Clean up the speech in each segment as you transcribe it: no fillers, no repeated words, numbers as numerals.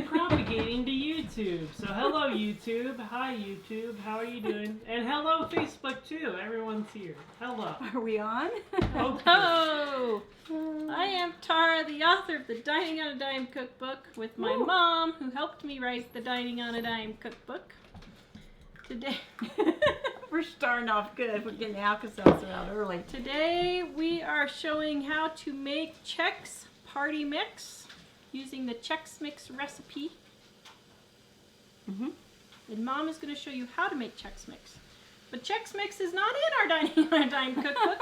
propagating to YouTube. So hello YouTube. Hi YouTube. How are you doing? And hello Facebook too. Everyone's here. Hello. Are we on? Hello! I am Tara, the author of the Dining on a Dime cookbook with my mom, who helped me write the Dining on a Dime cookbook. Today, We're starting off good. We're getting Alka-Seltzer out early. today we are showing how to make Chex Party Mix using the Chex Mix recipe. And Mom is going to show you how to make Chex Mix. But Chex Mix is not in our Dining on a Dime cookbook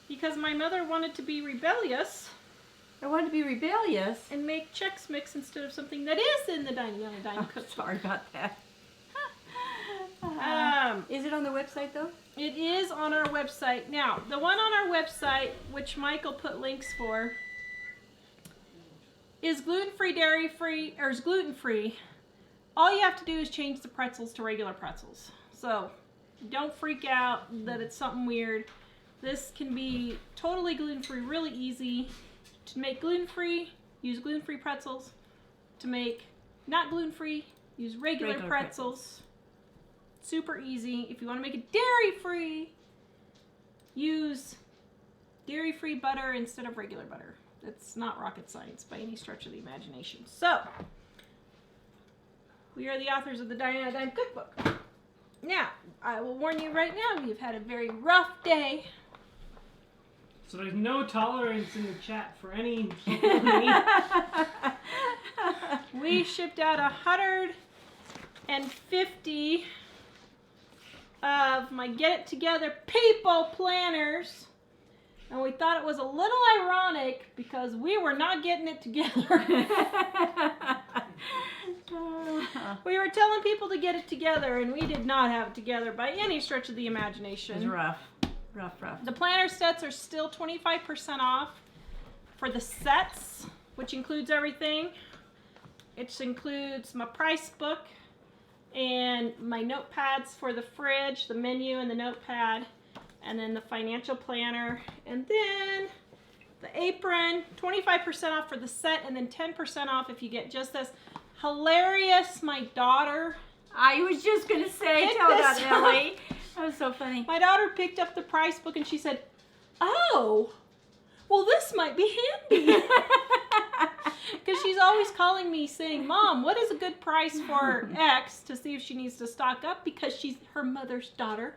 because my mother wanted to be rebellious I wanted to be rebellious. and make Chex Mix instead of something that is in the Dining on a Dime Oh, cookbook. sorry about that. Is Is it on the website though? It is on our website. Now, the one on our website, which Michael put links for, is gluten-free, dairy-free, or is gluten-free. All you have to do is change the pretzels to regular pretzels. So, don't freak out that it's something weird. This can be totally gluten-free, really easy. To make gluten-free, use gluten-free pretzels. To make not gluten-free, use regular pretzels. Super easy. If you want to make it dairy-free, use dairy-free butter instead of regular butter. It's not rocket science by any stretch of the imagination. So, we are the authors of the Dining on a Dime cookbook. Now, I will warn you right now, we've had a very rough day. So there's no tolerance in the chat for any. We shipped out 150 of my Get It Together people planners. And we thought it was a little ironic because we were not getting it together. We were telling people to get it together and we did not have it together by any stretch of the imagination. It's rough. Rough. The planner sets are still 25% off for the sets, which includes everything. It includes my price book and my notepads for the fridge, the menu and the notepad, and then the financial planner, and then the apron, 25% off for the set, and then 10% off if you get just this hilarious, my daughter. I was just going to say, Pick tell this that, up. Ellie. That was so funny. My daughter picked up the price book and she said, "Oh, well this might be handy." Because she's always calling me saying, "Mom, what is a good price for X?" to see if she needs to stock up because she's her mother's daughter.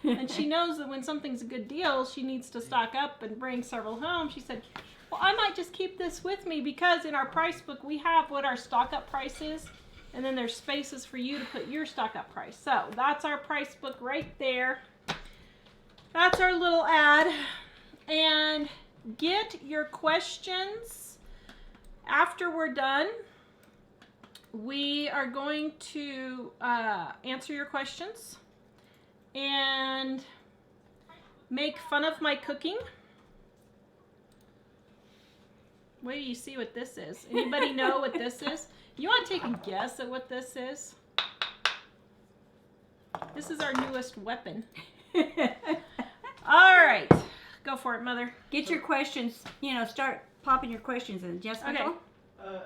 And she knows that when something's a good deal, she needs to stock up and bring several home. She said, "Well, I might just keep this with me because in our price book, we have what our stock up price is. And then there's spaces for you to put your stock up price." So that's our price book right there. That's our little ad. And get your questions after we're done. We are going to answer your questions and make fun of my cooking. Wait till you see what this is. Anybody know what this is? You want to take a guess at what this is? This is our newest weapon. All right. Go for it, Mother. Get your questions, start popping your questions in. Yes, Okay. Michael?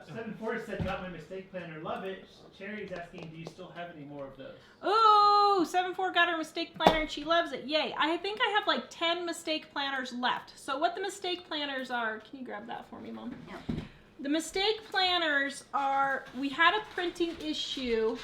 7-4 said, "Got my mistake planner, love it." Cherry's asking, "Do you still have any more of those?" Ooh, 7-4 got her mistake planner and she loves it. Yay. I think I have like 10 mistake planners left. So what the mistake planners are, can you grab that for me, Mom? Yeah. The mistake planners are, we had a printing issue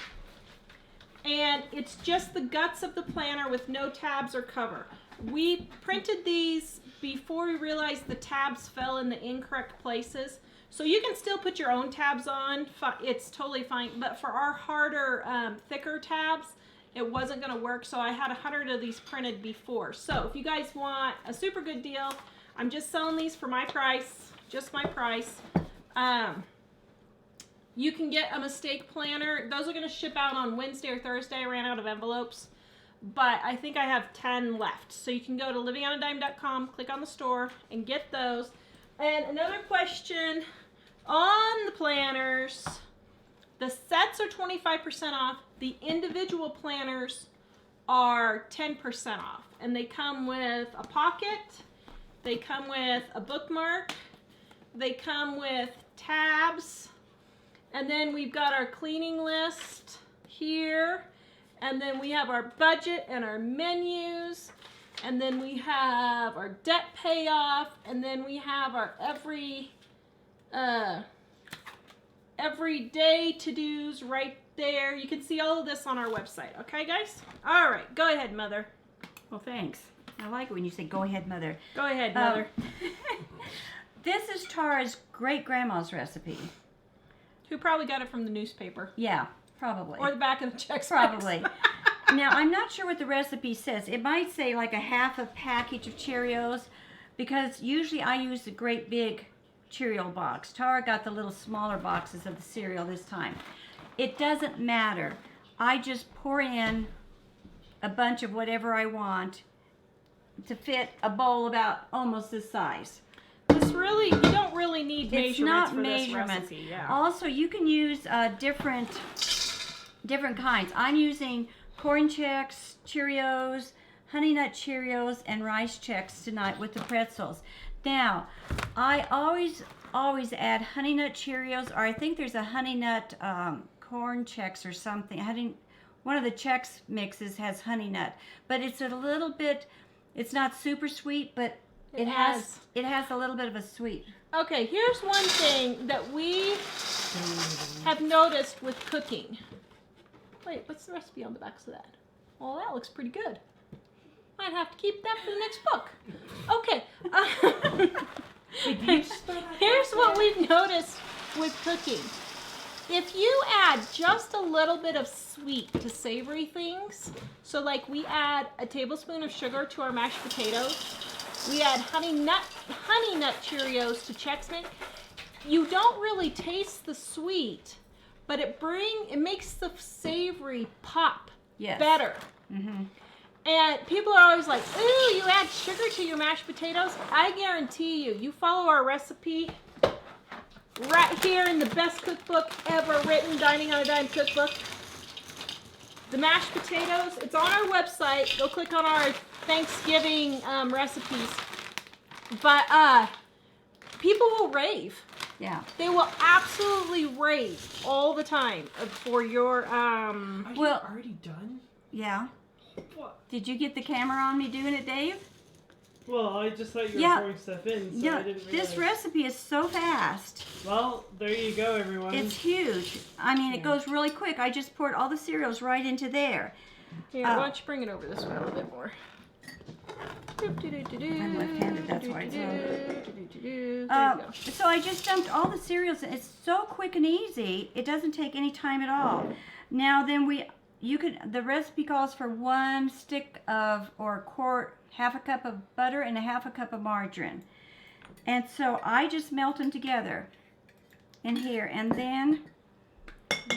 and it's just the guts of the planner with no tabs or cover. We printed these before we realized the tabs fell in the incorrect places. So you can still put your own tabs on. It's totally fine. But for our harder, thicker tabs, it wasn't going to work. So I had 100 of these printed before. So if you guys want a super good deal, I'm just selling these for my price. Just my price. You can get a mistake planner. Those are going to ship out on Wednesday or Thursday. I ran out of envelopes. But I think I have 10 left. So you can go to livingonadime.com, click on the store, and get those. And another question on the planners. The sets are 25% off. The individual planners are 10% off. And they come with a pocket. They come with a bookmark. They come with tabs. And then we've got our cleaning list here. And then we have our budget and our menus. And then we have our debt payoff. And then we have our everyday to-dos right there. You can see all of this on our website. Okay, guys? All right. Go ahead, Mother. Well, thanks. I like it when you say, go ahead, Mother. Go ahead, Mother. This is Tara's great-grandma's recipe. Who probably got it from the newspaper. Yeah, probably. Or the back of the Chex. Probably. Now, I'm not sure what the recipe says. It might say like a half a package of Cheerios, because usually I use the great big Cheerio box. Tara got the little smaller boxes of the cereal this time. It doesn't matter. I just pour in a bunch of whatever I want to fit a bowl about almost this size. This really, you don't really need It's measurements not for measurements. this recipe. Yeah. Also, you can use different kinds. I'm using corn Chex, Cheerios, Honey Nut Cheerios, and rice Chex tonight with the pretzels. Now, I always add Honey Nut Cheerios, or I think there's a Honey Nut corn Chex or something. One of the Chex mixes has Honey Nut, but it's a little bit. It's not super sweet, but it has a little bit of a sweet. Okay, here's one thing that we have noticed with cooking. Wait, what's the recipe on the back of that? Well, that looks pretty good. Might have to keep that for the next book. Okay. Here's what we've noticed with cooking. If you add just a little bit of sweet to savory things, so like we add a tablespoon of sugar to our mashed potatoes, we add honey nut Cheerios to Chex Mix, you don't really taste the sweet, but it makes the savory pop better. Mm-hmm. And people are always like, ooh, you add sugar to your mashed potatoes? I guarantee you follow our recipe right here in the best cookbook ever written, Dining on a Dime cookbook. The mashed potatoes, it's on our website. Go click on our Thanksgiving recipes. But people will rave. Yeah. They will absolutely rave all the time for your Are you already done? Yeah. What? Did you get the camera on me doing it, Dave? Well, I just thought you were Yeah. pouring stuff in, so Yeah, I didn't realize. this recipe is so fast. Well, there you go, everyone. It's huge. I mean, it Yeah. goes really quick. I just poured all the cereals right into there. Here, why don't you bring it over this way a little bit more? I'm left-handed, that's why it's There you go. So I just dumped all the cereals in. It's so quick and easy. It doesn't take any time at all. Now then the recipe calls for 1 stick of, or half a cup of butter and a half a cup of margarine. And so I just melt them together in here. And then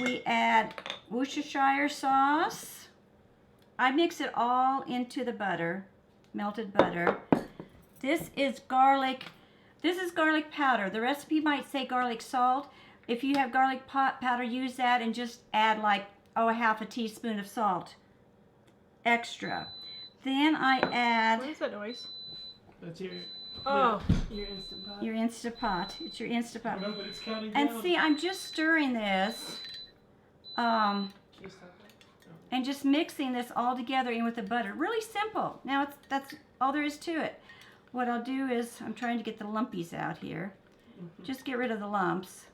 we add Worcestershire sauce. I mix it all into the butter, melted butter. This is garlic powder. The recipe might say garlic salt. If you have garlic powder, use that and just add like, a half a teaspoon of salt extra. Then I add What is that noise? That's your Instant Pot. your Instant Pot. It's your Instant Pot. No, but it's counting And down. see, I'm just stirring this, Can you stop that? and just mixing this all together in with the butter. Really simple. Now that's all there is to it. What I'll do is, I'm trying to get the lumpies out here. Mm-hmm. Just get rid of the lumps,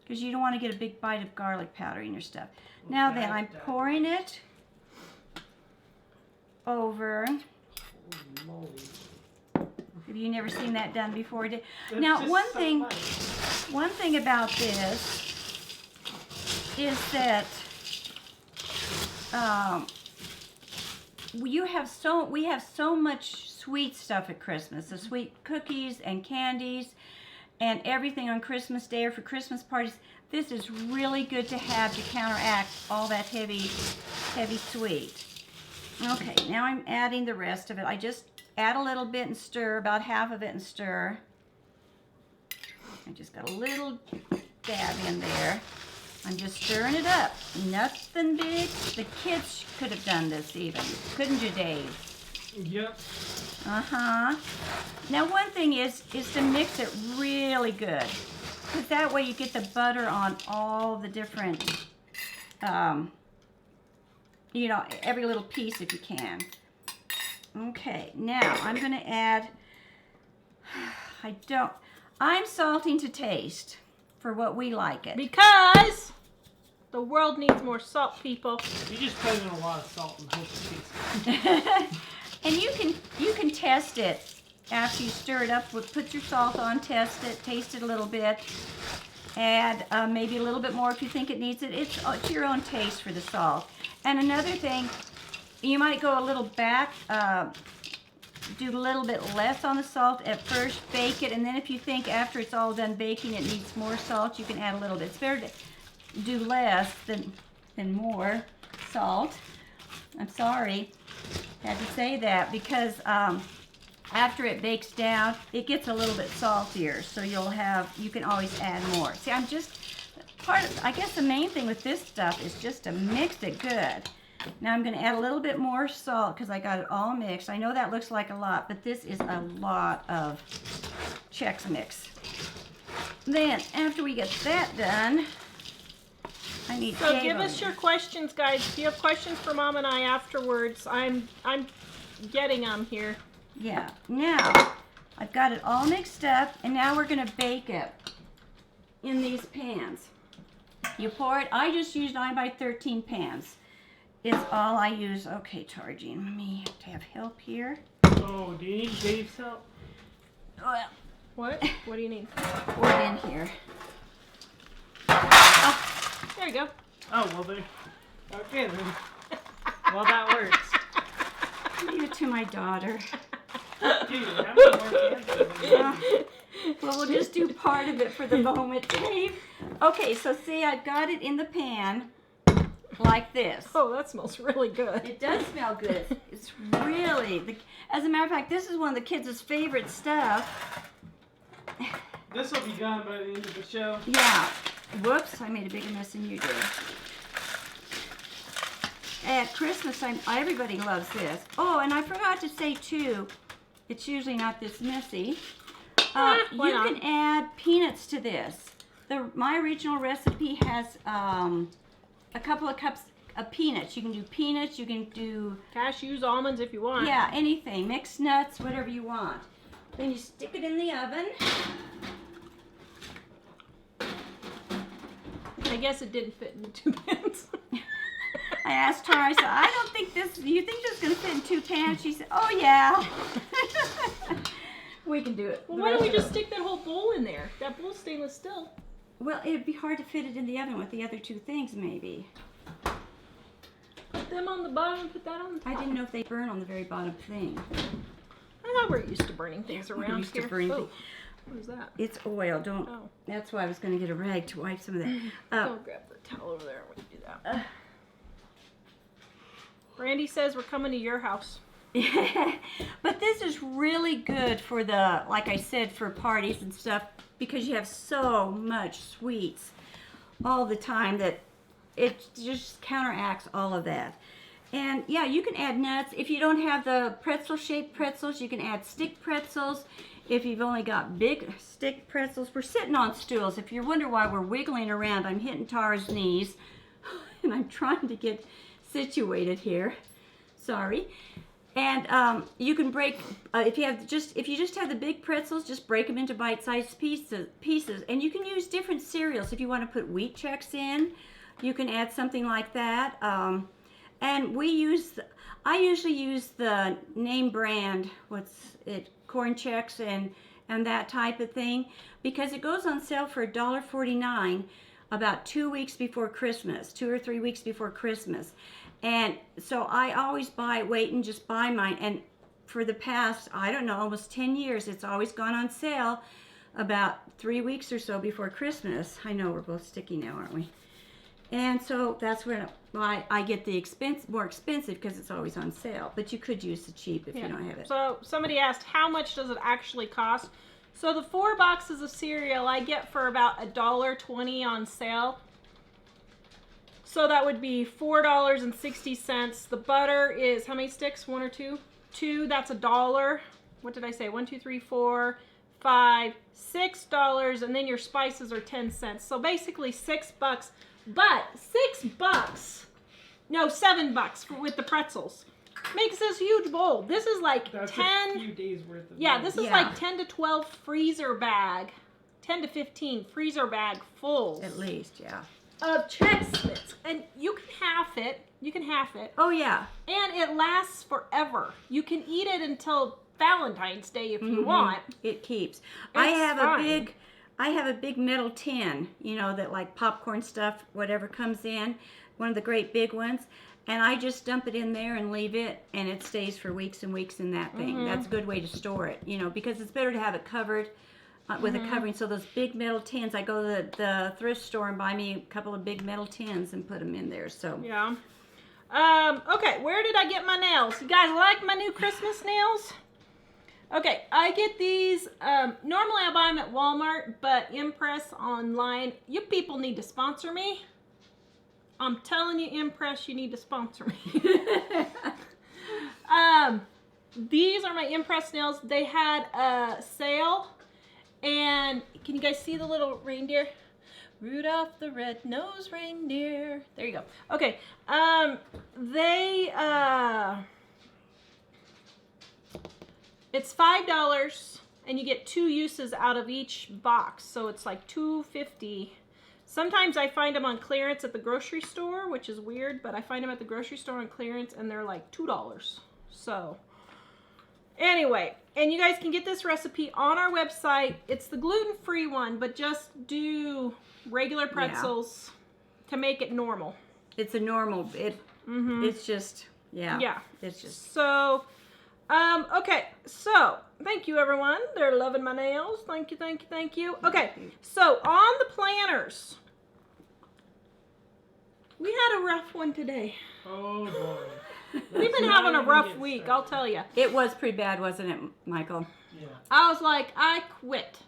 because you don't want to get a big bite of garlic powder in your stuff. Now then, I'm pouring it over. Holy moly. Have you never seen that done before? That's Now, just one so thing much. One thing about this is that we have so much sweet stuff at Christmas. The sweet cookies and candies and everything on Christmas Day or for Christmas parties. This is really good to have to counteract all that heavy sweet. Okay, now I'm adding the rest of it. I just add a little bit and stir, about half of it and stir. I just got a little dab in there. I'm just stirring it up. Nothing big. The kids could have done this even. Couldn't you, Dave? Yep. Uh-huh. Now one thing is to mix it really good. because that way you get the butter on all the different, you know, every little piece if you can. Okay, now I'm going to add, I'm salting to taste for what we like it. Because the world needs more salt, people. You just put in a lot of salt and hope it tastes And you can test it after you stir it up. Put your salt on, test it, taste it a little bit. Add maybe a little bit more if you think it needs it. It's to your own taste for the salt. And another thing, you might go a little back, do a little bit less on the salt at first, bake it, and then if you think after it's all done baking it needs more salt, you can add a little bit. It's better to do less than more salt. I'm sorry, had to say that, because after it bakes down, it gets a little bit saltier, so you can always add more. See, I guess the main thing with this stuff is just to mix it good. Now I'm going to add a little bit more salt because I got it all mixed. I know that looks like a lot, but this is a lot of Chex Mix. Then, after we get that done, I need So give us your questions, guys. If you have questions for Mom and I afterwards, I'm getting them here. Yeah. Now, I've got it all mixed up, and now we're going to bake it in these pans. You pour it. I just used 9x13 pans. Is all I use. Okay, Tarjine, let me have to have help here. Oh, do you need Dave's help? Well, What? What do you need? pour it in here. There you go. Oh, well, there. Okay, then. Well, that works. Leave it to my daughter. Dude, how many more cans do we need? Well, we'll just do part of it for the moment, Dave. Okay, so see, I've got it in the pan like this. Oh, that smells really good. It does smell good. It's really, as a matter of fact, this is one of the kids' favorite stuff. This will be gone by the end of the show. Yeah. Whoops, I made a bigger mess than you did. At Christmas time, everybody loves this. Oh, and I forgot to say too, it's usually not this messy. Why You not? can add peanuts to this. My original recipe has a couple of cups of peanuts. You can do peanuts, you can do, Cashews, almonds if you want. yeah, anything. Mixed nuts, whatever you want. Then you stick it in the oven. I guess it didn't fit in the 2 pans. I asked her, I said, I don't think this, do you think this is going to fit in 2 pans? She said, oh yeah. We can do it. Well, why don't we just stick that whole bowl in there? That bowl's stainless steel. Well, it'd be hard to fit it in the oven with the other 2 things, maybe. Put them on the bottom and put that on the top. I didn't know if they burn on the very bottom thing. I thought we're used to burning things We're around used to here. burning Oh, things. what is that? It's oil. Don't. Oh. That's why I was going to get a rag to wipe some of that. Go grab the towel over there when you do that. Brandy says we're coming to your house. But this is really good for the, like I said, for parties and stuff, because you have so much sweets all the time that it just counteracts all of that. And yeah, you can add nuts. If you don't have the pretzel-shaped pretzels, you can add stick pretzels. If you've only got big stick pretzels, we're sitting on stools. If you wonder why we're wiggling around, I'm hitting Tara's knees, and I'm trying to get situated here. Sorry. And you can break if you just have the big pretzels, just break them into bite-sized pieces. And you can use different cereals. If you want to put wheat Chex in, you can add something like that. And I usually use the name brand, Corn Chex and that type of thing, because it goes on sale for $1.49 about 2 weeks before Christmas, 2 or 3 weeks before Christmas. And so I always wait and just buy mine. And for the past, I don't know, almost 10 years, it's always gone on sale about 3 weeks or so before Christmas. I know we're both sticky now, aren't we? And so that's why I get the more expensive, because it's always on sale. But you could use the cheap if you don't have it. So somebody asked, how much does it actually cost? So the 4 boxes of cereal I get for about $1.20 on sale. So that would be $4.60. The butter is, how many sticks? 1 or 2? 2, that's $1. What did I say? 1, 2, 3, 4, $5, $6, and then your spices are 10 cents. So basically $6. But $6, no, $7 with the pretzels makes this huge bowl. This is like That's 10. a few days worth of This is Yeah. like 10 to 12 freezer bag, 10 to 15 freezer bag fulls At least, yeah. of Chex Mix. And you can half it. You can half it. Oh, yeah. And it lasts forever. You can eat it until Valentine's Day if you want. It keeps. I have fine. a big metal tin, you know, that like popcorn stuff, whatever comes in, one of the great big ones, and I just dump it in there and leave it, and it stays for weeks and weeks in that thing. That's a good way to store it, you know, because it's better to have it covered with a covering. So those big metal tins, I go to the thrift store and buy me a couple of big metal tins and put them in there. So Yeah. Okay, where did I get my nails? You guys like my new Christmas nails? Okay, I get these, normally I buy them at Walmart, but Impress online, you people need to sponsor me. I'm telling you, Impress, you need to sponsor me. These are my Impress nails. They had a sale, and can you guys see the little reindeer? Rudolph the red-nosed reindeer. There you go. Okay, it's $5, and you get 2 uses out of each box, so it's like $2.50. Sometimes I find them on clearance at the grocery store, which is weird, but I find them at the grocery store on clearance, and they're like $2. So, anyway, and you guys can get this recipe on our website. It's the gluten-free one, but just do regular pretzels to make it normal. it's a normal. It's just Yeah. It's just So, okay, so thank you, everyone. They're loving my nails. Thank you, thank you, thank you. Okay, so on the planners, we had a rough one today. Oh boy. We've been having a rough week, I'll tell you. it was pretty bad, wasn't it, Michael? Yeah. I was like, I quit.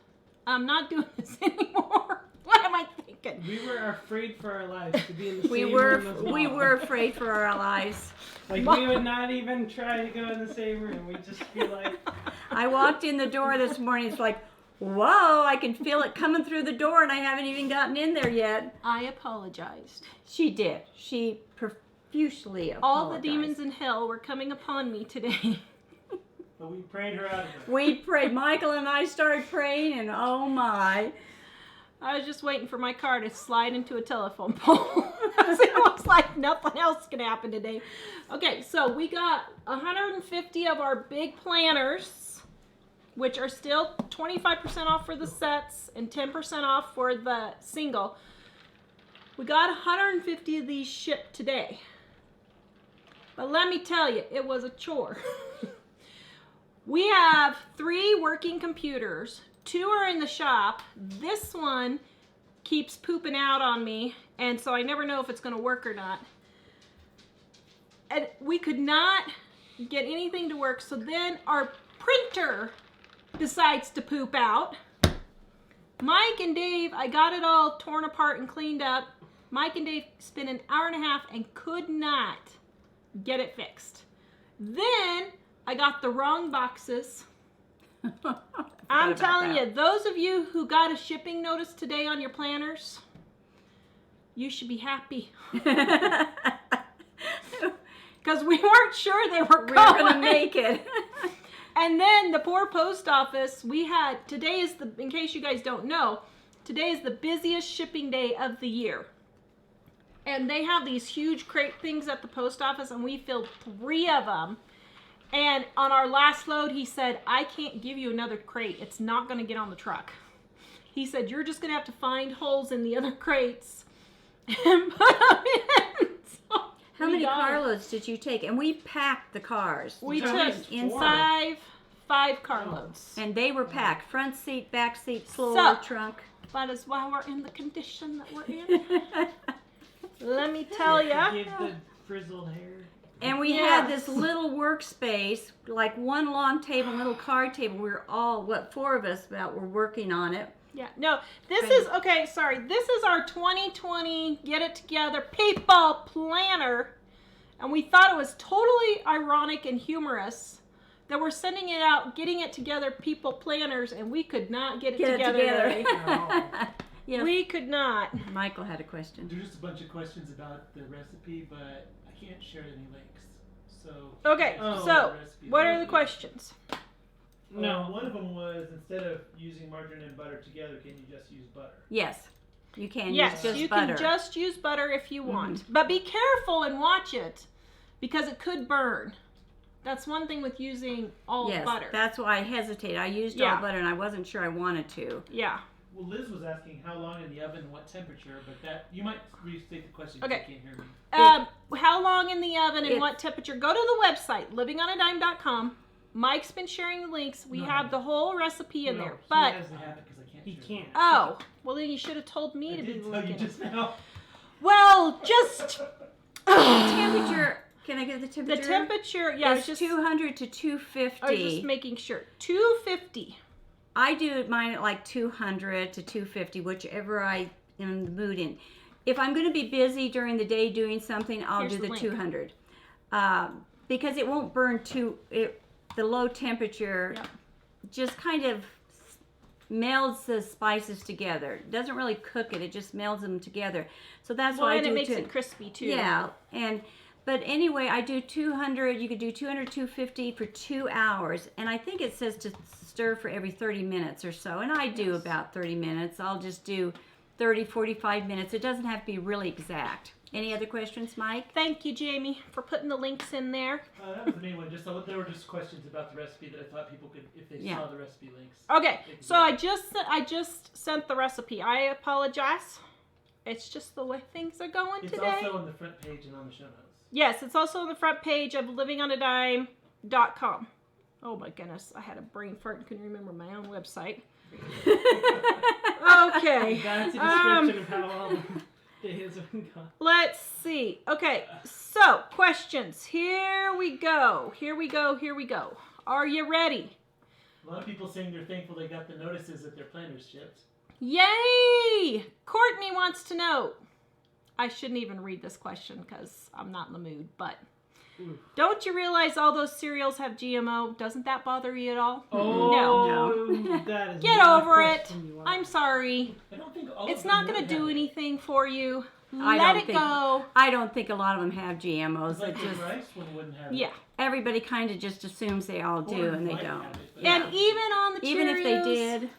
I'm not doing this anymore. What am I thinking? We were afraid for our lives to be in the We same were room as we Mom. were afraid for our lives. Like, we would not even try to go in the same room. We'd just be like, I walked in the door this morning. It's like, whoa! I can feel it coming through the door, and I haven't even gotten in there yet. I apologized. She did. She profusely apologized. All the demons in hell were coming upon me today. But we prayed her out of it. We prayed. Michael and I started praying, and oh my! I was just waiting for my car to slide into a telephone pole. It looks like nothing else can happen today. Okay, so we got 150 of our big planners, which are still 25% off for the sets and 10% off for the single. We got 150 of these shipped today. But let me tell you, it was a chore. We have 3 working computers. 2 are in the shop. This one keeps pooping out on me, and so I never know if it's going to work or not. And we could not get anything to work, so then our printer decides to poop out. Mike and Dave, I got it all torn apart and cleaned up. Mike and Dave spent an hour and a half and could not get it fixed. Then I got the wrong boxes. I'm telling you, those of you who got a shipping notice today on your planners, you should be happy. Because we weren't sure they were We're going. gonna make it. And then the poor post office, today is in case you guys don't know, today is the busiest shipping day of the year. And they have these huge crate things at the post office, and we filled 3 of them. And on our last load, he said, I can't give you another crate. It's not going to get on the truck. He said, you're just going to have to find holes in the other crates and put them in. So How we many got it. carloads did you take? And we packed the cars. We So took at least 4. inside 5 carloads. And they were packed. Front seat, back seat, floor, So- trunk. That is why we're in the condition that we're in. Let me tell ya. Give the frizzled hair. And we had this little workspace, like one long table, little card table. We were all, 4 of us about were working on it. Yeah, no, this is our 2020 Get It Together PayPal planner. And we thought it was totally ironic and humorous that were sending it out, getting it together, people planners, and we could not get it together. Larry. Yes. We could not. Michael had a question. There's just a bunch of questions about the recipe, but I can't share any links. So Okay, so what are the questions? No. One of them was, instead of using margarine and butter together, can you just use butter? Yes. You can Yes, use just you butter. can just use butter if you want. But be careful and watch it because it could burn. That's one thing with using all butter. That's why I hesitated. I used all butter and I wasn't sure I wanted to. Yeah. Well, Liz was asking how long in the oven, what temperature, but that you might restate the question Okay. because you can't hear me. How long in the oven and what temperature? Go to the website, livingonadime.com. Mike's been sharing the links. We have the whole recipe in there. But he doesn't have it because I can't. He share can't. it. oh, well then you should have told me I to be did tell looking. you just now. Well, just Temperature. Can I get the temperature? the temperature. Yeah, It's just 200 to 250. I was just making sure. 250. I do mine at like 200 to 250, whichever I am in the mood in. If I'm going to be busy during the day doing something, I'll Here's do the the link. 200. Because it won't burn the low temperature just kind of melds the spices together. It doesn't really cook it, it just melds them together. So that's why I and do it makes too. it crispy too. Yeah, but anyway, I do 200. You could do 200, 250 for 2 hours, and I think it says to stir for every 30 minutes or so, and I do about 30 minutes. I'll just do 30, 45 minutes. It doesn't have to be really exact. Any other questions, Mike? Thank you, Jamie, for putting the links in there. That was the main one. There were just questions about the recipe that I thought people could, if they saw the recipe links. Okay, so I just sent the recipe. I apologize. It's just the way things are going It's today. also on the front page and on the show notes. Yes, it's also on the front page of livingonadime.com. Oh my goodness, I had a brain fart and couldn't remember my own website. Okay. That's a description of how all the days have gone. Let's see. Okay, so questions. Here we go. Here we go. Here we go. Are you ready? A lot of people saying they're thankful they got the notices that their planners shipped. Yay! Courtney wants to know. I shouldn't even read this question because I'm not in the mood, but don't you realize all those cereals have GMO? Doesn't that bother you at all? No. That is Get not a over it. question you want. I'm sorry. I don't think all It's of them not going would to do have it. anything for you. I Let don't it think- go. I don't think a lot of them have GMOs. It's like It just, the rice one wouldn't have it. Yeah. everybody kind of just assumes they all do, Corn and they might don't. have it, but- And even on the Cheerios, Even if they did,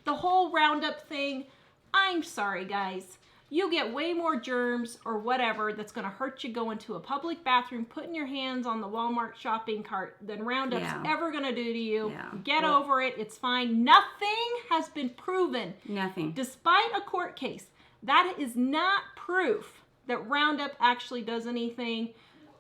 the whole Roundup thing, I'm sorry, guys. You get way more germs or whatever that's going to hurt you going to a public bathroom, putting your hands on the Walmart shopping cart than Roundup's ever going to do to you. Yeah. Get over it. It's fine. Nothing has been proven. nothing. Despite a court case, that is not proof that Roundup actually does anything.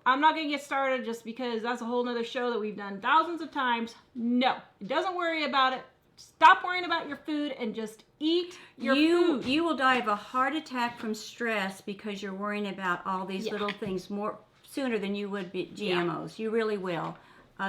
I'm not going to get started just because that's a whole nother show that we've done thousands of times. No, it doesn't worry about it. Stop worrying about your food and just eat your food. You will die of a heart attack from stress because you're worrying about all these little things more sooner than you would be GMOs. You really will.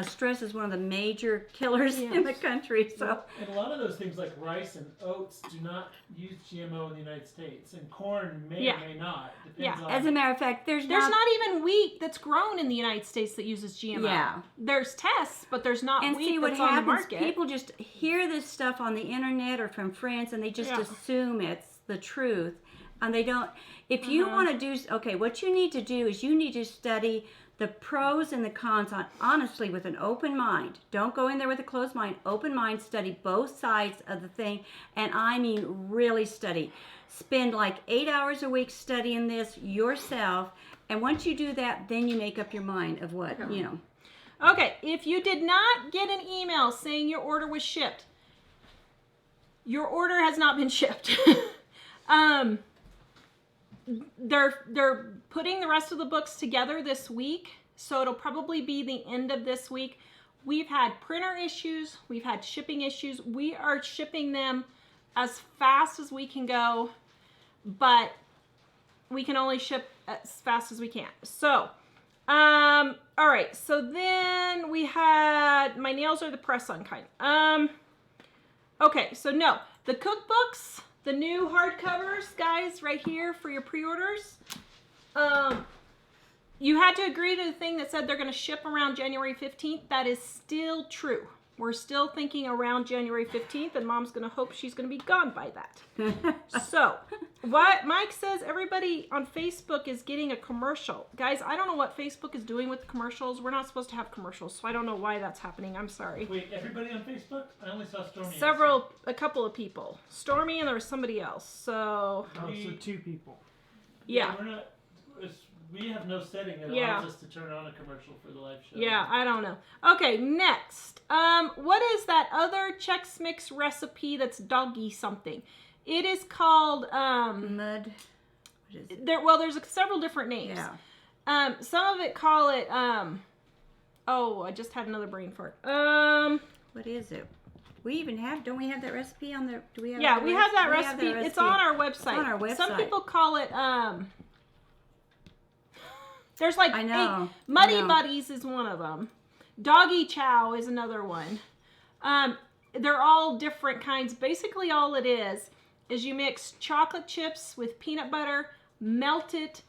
Stress is one of the major killers in the country. So And a lot of those things like rice and oats do not use GMO in the United States. And corn may or may not. Depends on... as a matter of fact, there's not even wheat that's grown in the United States that uses GMO. Yeah. There's tests, but there's not And wheat see what that's on the happens, market. people just hear this stuff on the internet or from friends and they just assume it's the truth. And they don't, if you want to do, okay, what you need to do is you need to study the pros and the cons honestly with an open mind. Don't go in there with a closed mind. Open mind, study both sides of the thing. And I mean really study. Spend like 8 hours a week studying this yourself. And once you do that, then you make up your mind of what, you know. Okay, if you did not get an email saying your order was shipped, your order has not been shipped. They're putting the rest of the books together this week, so it'll probably be the end of this week. We've had printer issues, we've had shipping issues. We are shipping them as fast as we can go, but we can only ship as fast as we can. So, all right, so then we had, my nails are the press-on kind. Okay, so no, the cookbooks, the new hardcovers, guys, right here for your pre-orders. You had to agree to the thing that said they're going to ship around January 15th. That is still true. We're still thinking around January 15th, and Mom's going to hope she's going to be gone by that. So, what Mike says, everybody on Facebook is getting a commercial. Guys, I don't know what Facebook is doing with commercials. We're not supposed to have commercials, so I don't know why that's happening. I'm sorry. Wait, everybody on Facebook? I only saw Stormy. A couple of people. Stormy and there was somebody else. So, Oh, so 2 people. yeah. We're not. We have no setting that allows us to turn on a commercial for the live show. Yeah, I don't know. Okay, next. What is that other Chex Mix recipe that's doggy something? It is called Mud. What is it? there's several different names. Yeah. Some of it call it oh, I just had another brain fart. What is it? We even have, don't we have that recipe on the, do we have Yeah, that we have that We recipe. have that It's on our website. It's on our website. Some people call it there's like I know. Muddy I know. Buddies is one of them. Doggy Chow is another one. They're all different kinds. Basically, all it is you mix chocolate chips with peanut butter, melt it,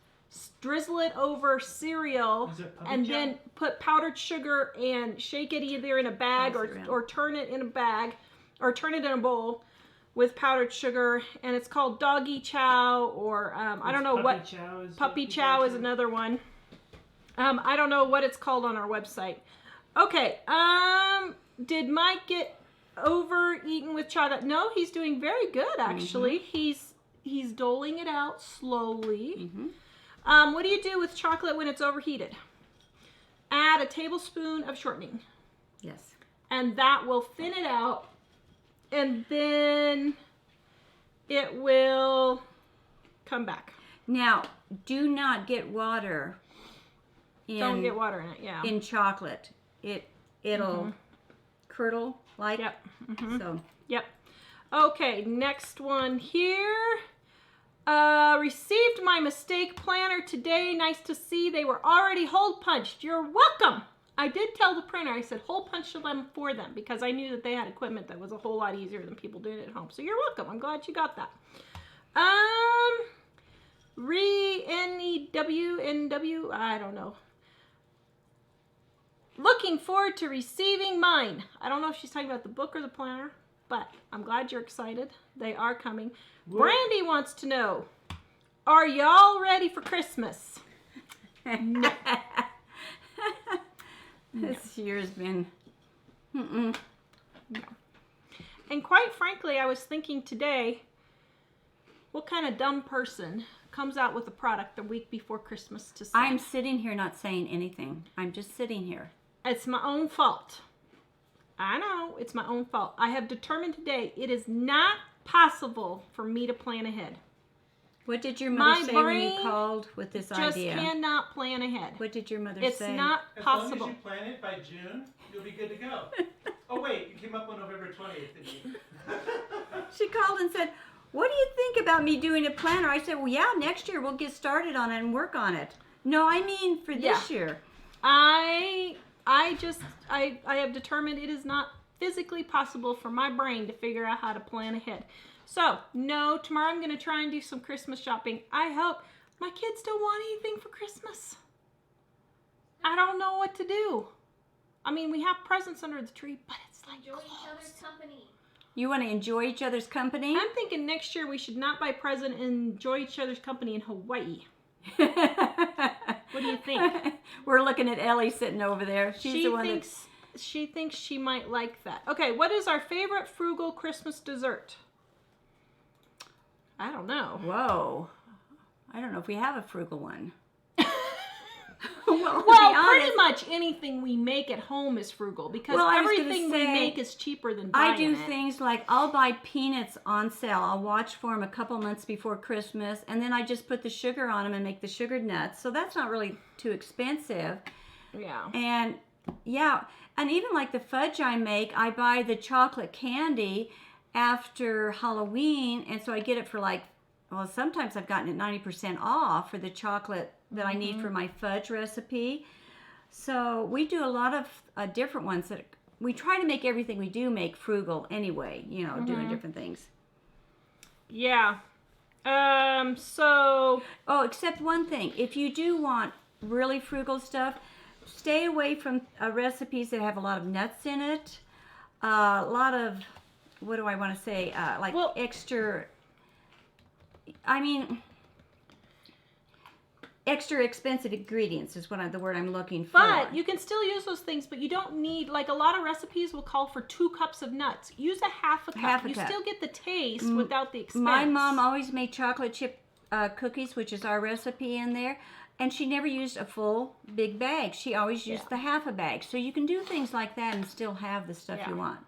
drizzle it over cereal, Is it puppy and chow? then put powdered sugar and shake it either in a bag Toss it around. or turn it in a bag or turn it in a bowl with powdered sugar, and it's called Doggy Chow, or I don't know what. Puppy Chow is another one. I don't know what it's called on our website. Okay, did Mike get overeaten with chocolate? No, he's doing very good, actually. He's doling it out slowly. What do you do with chocolate when it's overheated? Add a tablespoon of shortening. Yes. And that will thin it out, and then it will come back. Now, do not get water Don't get water in it, yeah. in chocolate. It'll curdle like Yep. so. Yep. Okay, next one here. Received my mistake planner today. Nice to see they were already hole punched. You're welcome. I did tell the printer, I said hole punch them for them because I knew that they had equipment that was a whole lot easier than people doing it at home. So you're welcome. I'm glad you got that. NEW, I don't know. Looking forward to receiving mine. I don't know if she's talking about the book or the planner, but I'm glad you're excited. They are coming. Brandy wants to know, are y'all ready for Christmas? No. This year's been. No. And quite frankly, I was thinking today, what kind of dumb person comes out with a product the week before Christmas to sell? I'm sitting here not saying anything. I'm just sitting here. It's my own fault. I know, it's my own fault. I have determined today it is not possible for me to plan ahead. What did your mother My say when brain you called with this Just idea? cannot plan ahead. What did your mother It's say? not As possible. long as you plan it by June, you'll be good to go. Oh wait, you came up on November 20th, didn't you? She called and said, "What do you think about me doing a planner?" I said, "Well, yeah, next year we'll get started on it and work on it." No, I mean for this year. I have determined it is not physically possible for my brain to figure out how to plan ahead. So, no, tomorrow I'm going to try and do some Christmas shopping. I hope my kids don't want anything for Christmas. I don't know what to do. I mean, we have presents under the tree, but it's like Enjoy each other's company. You want to enjoy each other's company? I'm thinking next year we should not buy present and enjoy each other's company in Hawaii. What do you think? We're looking at Ellie sitting over there. She's the one She thinks she might like that. Okay, what is our favorite frugal Christmas dessert? I don't know. Whoa. I don't know if we have a frugal one. Well, Pretty much anything we make at home is frugal because Well, I was gonna everything we say, make is cheaper than buying I do it. things like I'll buy peanuts on sale. I'll watch for them a couple months before Christmas, and then I just put the sugar on them and make the sugared nuts. So that's not really too expensive. Yeah. And yeah, and even like the fudge I make, I buy the chocolate candy after Halloween, and so I get it for like, well, sometimes I've gotten it 90% off for the chocolate that I need for my fudge recipe. So we do a lot of different ones that we try to make everything we do make frugal anyway, you know, doing different things. Yeah. So Oh, except one thing. If you do want really frugal stuff, stay away from recipes that have a lot of nuts in it. A lot of, what do I want to say? Like extra. I mean, extra expensive ingredients is the word I'm looking for. But you can still use those things, but you don't need, like a lot of recipes will call for 2 cups of nuts. Use a half a cup. You still get the taste without the expense. My mom always made chocolate chip cookies, which is our recipe in there, and she never used a full big bag. She always used the half a bag. So you can do things like that and still have the stuff you want.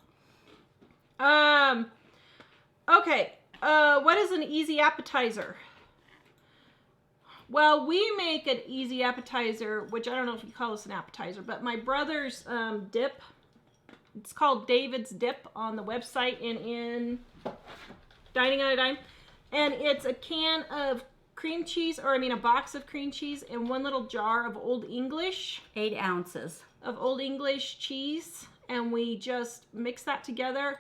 Okay. What is an easy appetizer? Well, we make an easy appetizer, which I don't know if you call this an appetizer, but my brother's dip, it's called David's Dip on the website and in Dining on a Dime. And it's a can of cream cheese, a box of cream cheese and 1 little jar of Old English. 8 ounces. Of Old English cheese. And we just mix that together.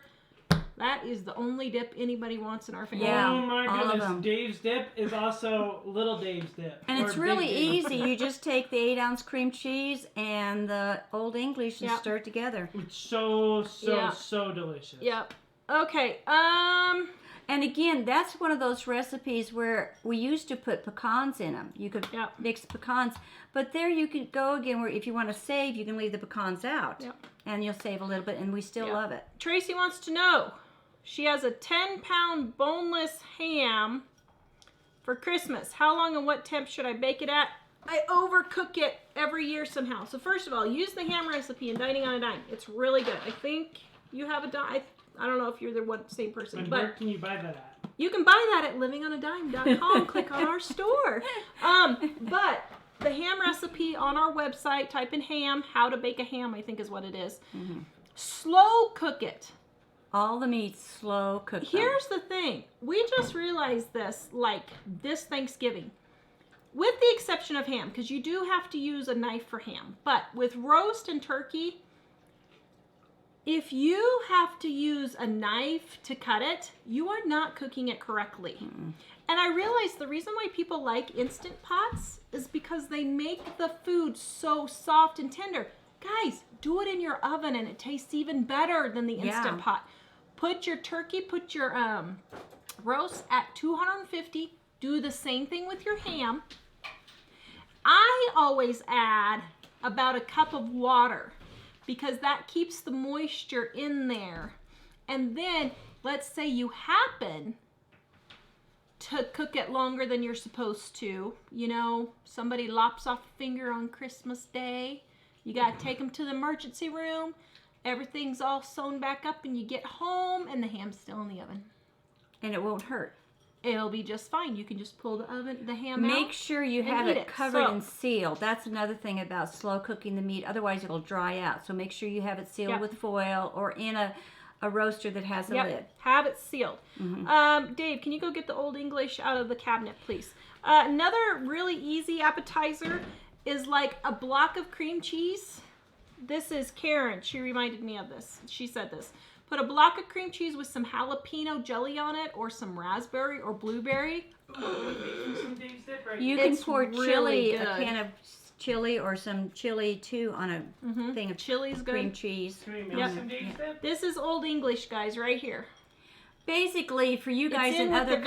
That is the only dip anybody wants in our family. Yeah, oh my all of goodness. them. Dave's Dip is also Little Dave's Dip. And or it's Big really Dave's. easy. You just take the 8-ounce cream cheese and the Old English and stir it together. It's so delicious. Yep. Okay. And again, that's one of those recipes where we used to put pecans in them. You could mix pecans. But there you could go again where if you want to save, you can leave the pecans out. Yep. And you'll save a little bit, and we still love it. Tracy wants to know. She has a 10-pound boneless ham for Christmas. How long and what temp should I bake it at? I overcook it every year somehow. So first of all, use the ham recipe in Dining on a Dime. It's really good. I think you have a dime. I don't know if you're the same person. And but where can you buy that at? You can buy that at livingonadime.com. Click on our store. But the ham recipe on our website, type in ham, how to bake a ham, I think is what it is. Mm-hmm. Slow cook it. All the meats, slow cook them. Here's the thing. We just realized this, like this Thanksgiving. With the exception of ham, because you do have to use a knife for ham. But with roast and turkey, if you have to use a knife to cut it, you are not cooking it correctly. Mm-mm. And I realized the reason why people like Instant Pots is because they make the food so soft and tender. Guys, do it in your oven and it tastes even better than the Instant Pot. Put your turkey, put your roast at 250. Do the same thing with your ham. I always add about a cup of water because that keeps the moisture in there. And then, let's say you happen to cook it longer than you're supposed to. You know, somebody lops off a finger on Christmas Day. You got to take them to the emergency room. Everything's all sewn back up and you get home and the ham's still in the oven. And it won't hurt. It'll be just fine. You can just pull the ham out. Make sure you have it covered and sealed. That's another thing about slow cooking the meat. Otherwise, it'll dry out. So make sure you have it sealed with foil or in a roaster that has a lid. Have it sealed. Mm-hmm. Dave, can you go get the Old English out of the cabinet, please? Another really easy appetizer is like a block of cream cheese. This is Karen. She reminded me of this. She said this. Put a block of cream cheese with some jalapeno jelly on it or some raspberry or blueberry. You can pour chili, a can of chili or some chili too on a thing of chili's cream cheese. This is Old English, guys, right here. Basically, for you guys in other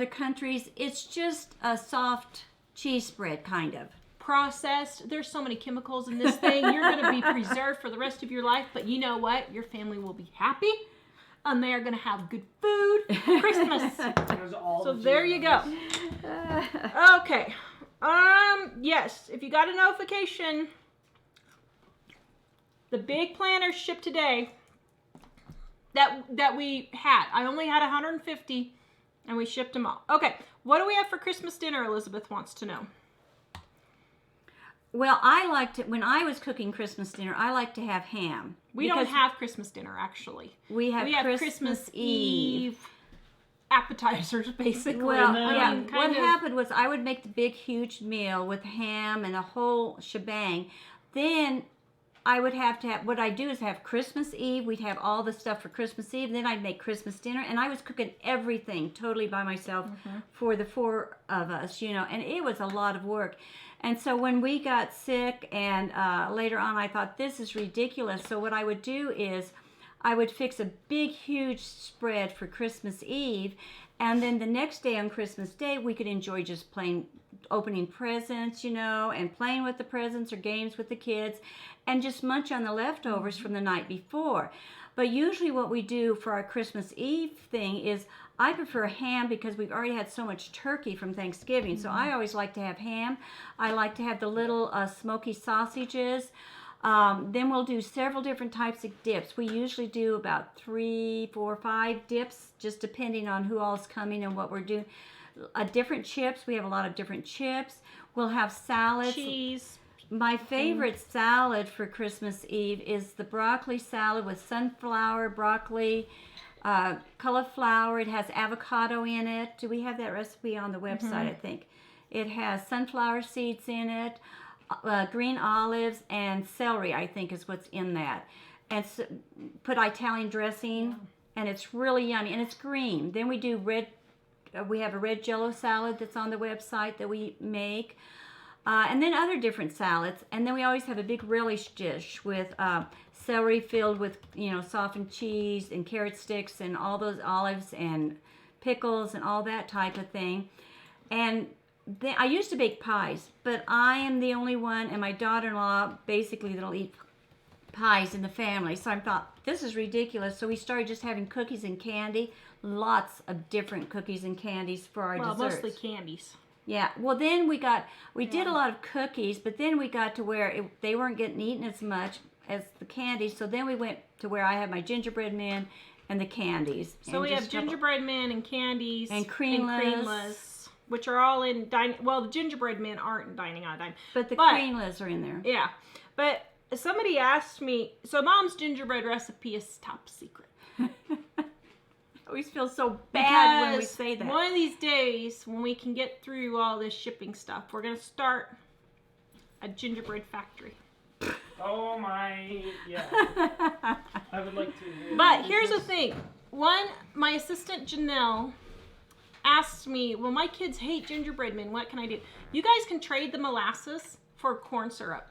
countries, it's just a soft cheese spread, kind of. Processed. There's so many chemicals in this thing. You're going to be preserved for the rest of your life, but you know what? Your family will be happy, and they are going to have good food for Christmas. So there you go. Okay. Yes, if you got a notification, the big planners shipped today that we had. I only had 150, and we shipped them all. Okay, what do we have for Christmas dinner? Elizabeth wants to know. Well, I liked it when I was cooking Christmas dinner. I like to have ham. We don't have Christmas dinner, actually. We have Christmas Eve appetizers, basically. Well, what happened was I would make the big, huge meal with ham and a whole shebang. Then I would have to have, what I do is have Christmas Eve. We'd have all the stuff for Christmas Eve. Then I'd make Christmas dinner. And I was cooking everything totally by myself for the 4 of us, you know. And it was a lot of work. And so when we got sick and later on, I thought, this is ridiculous. So what I would do is I would fix a big, huge spread for Christmas Eve. And then the next day on Christmas Day, we could enjoy just playing, opening presents, you know, and playing with the presents or games with the kids and just munch on the leftovers from the night before. But usually what we do for our Christmas Eve thing is I prefer ham because we've already had so much turkey from Thanksgiving. So I always like to have ham. I like to have the little smoky sausages. Then we'll do several different types of dips. We usually do about 3, 4, 5 dips, just depending on who all's coming and what we're doing. Different chips. We have a lot of different chips. We'll have salads. Cheese. My favorite salad for Christmas Eve is the broccoli salad with sunflower, broccoli, cauliflower. It has avocado in it. Do we have that recipe on the website? I think. It has sunflower seeds in it. Green olives and celery, I think, is what's in that. And so, put Italian dressing, and it's really yummy, and it's green. Then we do red. We have a red Jello salad that's on the website that we make, and then other different salads. And then we always have a big relish dish with celery filled with, you know, softened cheese and carrot sticks and all those olives and pickles and all that type of thing. And I used to bake pies, but I am the only one, and my daughter-in-law basically that'll eat pies in the family. So I thought, this is ridiculous. So we started just having cookies and candy, lots of different cookies and candies for our desserts. Mostly candies. Yeah. Well, then we did a lot of cookies, but then we got to where they weren't getting eaten as much as the candies. So then we went to where I have my gingerbread men and the candies. So we have gingerbread men and candies and creamless. Which are all in dining. Well, the gingerbread men aren't in dining on a dime. But the creamless are in there. Yeah. But somebody asked me, so Mom's gingerbread recipe is top secret. I always feel so bad when we say that. One of these days, when we can get through all this shipping stuff, we're going to start a gingerbread factory. Oh my, yeah. I would like to. But here's the thing. My assistant Janelle asked me, well, my kids hate gingerbread men. What can I do? You guys can trade the molasses for corn syrup,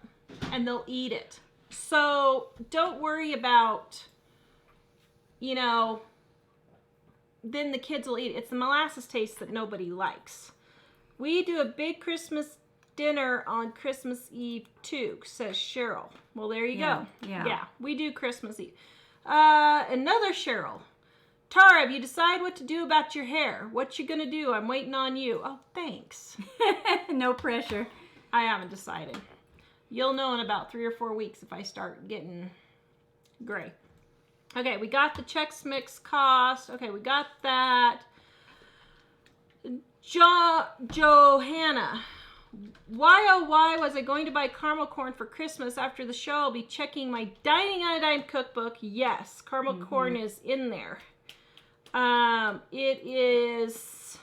and they'll eat it. So don't worry about, you know, then the kids will eat it. It's the molasses taste that nobody likes. We do a big Christmas dinner on Christmas Eve too, says Cheryl. Well, there you go. Yeah, we do Christmas Eve. Another Cheryl. Tara, have you decided what to do about your hair? What you gonna do? I'm waiting on you. Oh, thanks. No pressure. I haven't decided. You'll know in about 3 or 4 weeks if I start getting gray. Okay, we got the Chex Mix cost. Okay, we got that. Johanna. Why, oh, why was I going to buy caramel corn for Christmas? After the show, I'll be checking my Dining on a Dime cookbook. Yes, caramel corn is in there. It is,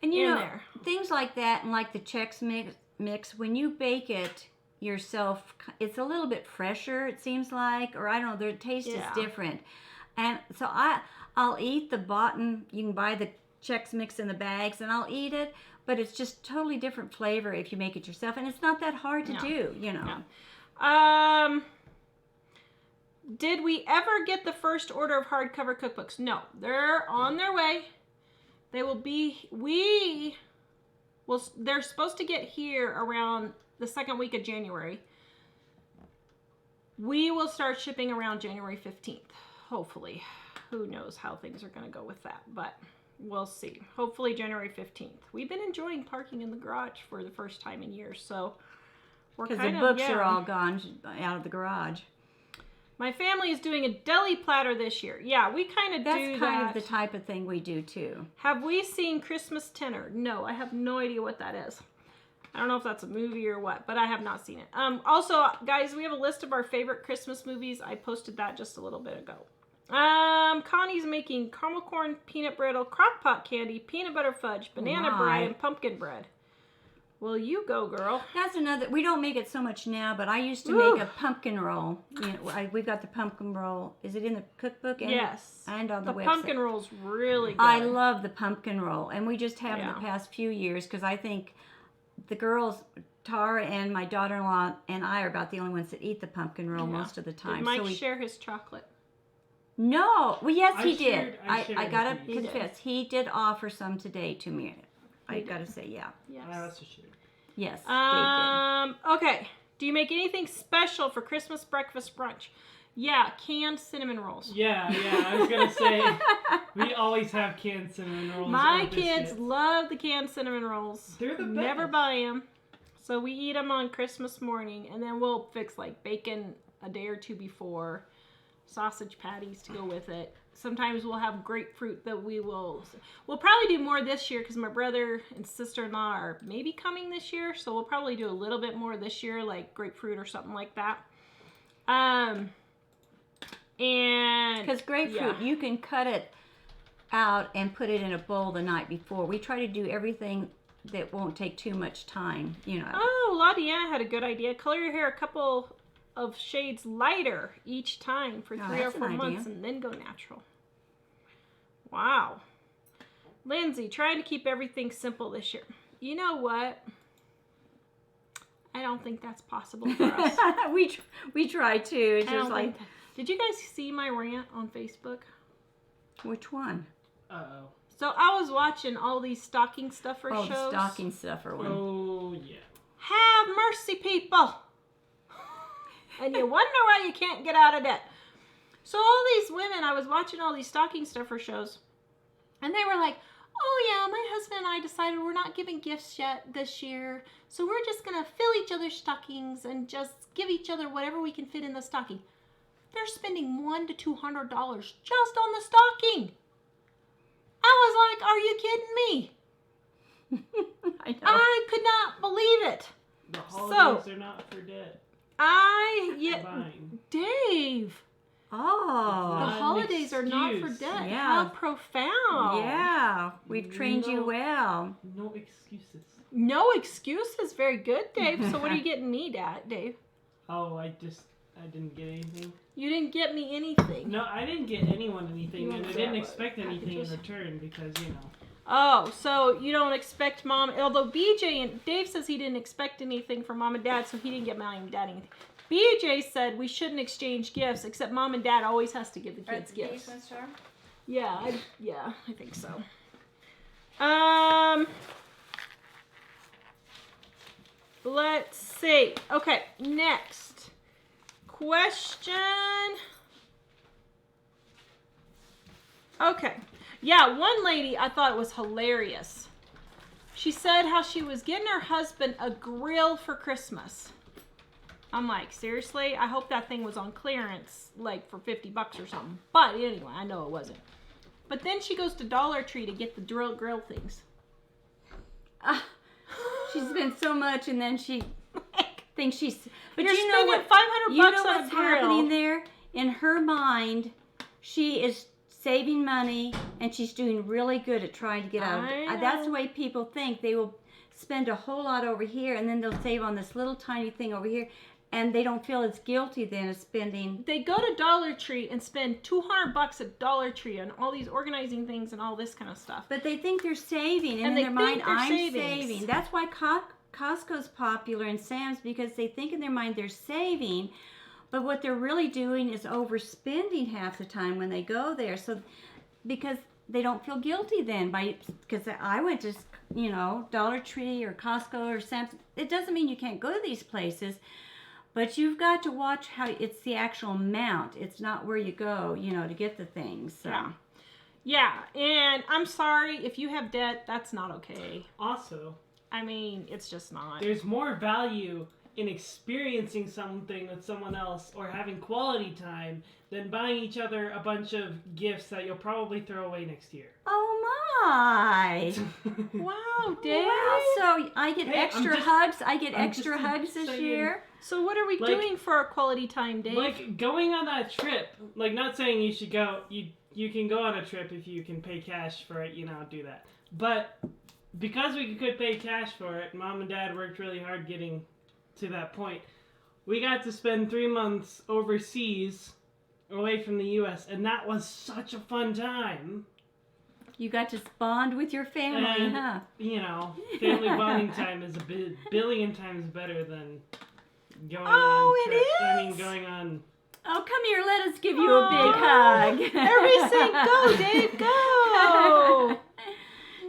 and you know, there. Things like that, and like the Chex mix, when you bake it yourself, it's a little bit fresher, it seems like, or I don't know, the taste is different. And so I'll eat the bottom. You can buy the Chex Mix in the bags, and I'll eat it, but it's just totally different flavor if you make it yourself, and it's not that hard to do, you know. No. Did we ever get the first order of hardcover cookbooks? No, they're on their way. They will be, they're supposed to get here around the second week of January. We will start shipping around January 15th, hopefully. Who knows how things are going to go with that, but we'll see. Hopefully January 15th. We've been enjoying parking in the garage for the first time in years, so we're kind of, because the books are all gone out of the garage. My family is doing a deli platter this year. Yeah, we kind of do that. That's kind of the type of thing we do too. Have we seen Christmas Dinner? No, I have no idea what that is. I don't know if that's a movie or what, but I have not seen it. Also, guys, we have a list of our favorite Christmas movies. I posted that just a little bit ago. Connie's making caramel corn, peanut brittle, crock pot candy, peanut butter fudge, banana bread, and pumpkin bread. Well, you go, girl. That's another. We don't make it so much now, but I used to Ooh. make a pumpkin roll. You know, we've got the pumpkin roll. Is it in the cookbook? And, Yes. And on the website. pumpkin roll's really good. I love the pumpkin roll, and we just have in Yeah. the past few years because I think the girls, Tara and my daughter-in-law and I, are about the only ones that eat the pumpkin roll Yeah. most of the time. Did Mike so we, share his chocolate? No, well, yes, I he shared- did. I I shared gotta with you. He did. confess, he did offer some today to me. I gotta say, yeah, Yes. That's for sure. yes, Okay. Do you make anything special for Christmas breakfast brunch? Yeah, canned cinnamon rolls. Yeah, I was gonna say we always have canned cinnamon rolls. My or kids biscuits. love the canned cinnamon rolls. They're the Never best. buy them. So we eat them on Christmas morning, and then we'll fix like bacon a day or two before, sausage patties to go with it. Sometimes we'll have grapefruit that we'll probably do more this year because my brother and sister-in-law are maybe coming this year. So we'll probably do a little bit more this year, like grapefruit or something like that. And Because grapefruit, yeah. you can cut it out and put it in a bowl the night before. We try to do everything that won't take too much time, you know. Oh, La Deanna had a good idea. Color your hair a couple of shades lighter each time for 3 or that's an 4 idea. months and then go natural. Wow. Lindsay, trying to keep everything simple this year. You know what? I don't think that's possible for us. we try to. It's I just don't like, think. Did you guys see my rant on Facebook? which one? Uh-oh. So I was watching all these stocking stuffer Oh, shows. the stocking stuffer one. Oh yeah. Have mercy, people. And you wonder why you can't get out of debt. So all these women, I was watching all these stocking stuffer shows, and they were like, oh yeah, my husband and I decided we're not giving gifts yet this year, so we're just going to fill each other's stockings and just give each other whatever we can fit in the stocking. They're spending $100 to $200 just on the stocking. I was like, are you kidding me? I know. I could not believe it. The holidays are not for dead. Dave, the Oh. holidays are not for excuse. debt. Yeah. How profound. Yeah, we've trained you No. well. No excuses. No excuses. Very good, Dave. So what are you getting me, Dave? Oh, I didn't get anything. You didn't get me anything. No, I didn't get anyone anything, You and I want didn't that expect anything in packages? return because, you know. Oh, so you don't expect mom, although BJ and Dave says he didn't expect anything from mom and dad, so he didn't get mom and dad anything. BJ said we shouldn't exchange gifts, except mom and dad always has to give the kids gifts. Yeah, I think so. Let's see. Okay, next question. Okay. Yeah, one lady I thought was hilarious. She said how she was getting her husband a grill for Christmas. I'm like, seriously? I hope that thing was on clearance, like for $50 or something. But anyway, I know it wasn't. But then she goes to Dollar Tree to get the grill things. She spent so much, and then she thinks she's. But You're you know spending what? $500 You know on a what's grill. happening there? In her mind, she is saving money, and she's doing really good at trying to get out. I That's the know. way people think. They will spend a whole lot over here, and then they'll save on this little tiny thing over here, and they don't feel as guilty then as spending. They go to Dollar Tree and spend $200 at Dollar Tree on all these organizing things and all this kind of stuff. But they think they're saving, and, And in they their mind, think they're I'm savings. saving. That's why Costco's popular and Sam's, because they think in their mind they're saving, but what they're really doing is overspending half the time when they go there. So, because they don't feel guilty then because I went to, Dollar Tree or Costco or Sam's. It doesn't mean you can't go to these places, but you've got to watch how it's the actual amount. It's not where you go, to get the things. So. Yeah, and I'm sorry, if you have debt, that's not okay. Also, I mean, it's just not. there's more value in experiencing something with someone else or having quality time than buying each other a bunch of gifts that you'll probably throw away next year. Oh my! Wow, Dave. Wow, so I get Hey, extra I'm just- hugs. I get I'm extra just hugs this saying. year. So what are we Like- doing for our quality time, Dave? Like going on that trip, like not saying you should go, you can go on a trip if you can pay cash for it, do that. But because we could pay cash for it, Mom and Dad worked really hard getting to that point. We got to spend 3 months overseas, away from the U.S., and that was such a fun time. You got to bond with your family, And, huh? you know, family bonding time is a billion times better than going Oh, on it trips. I is? mean, going on. Oh, come here. Let us give you a big hug. Everybody say, go, Dave, go!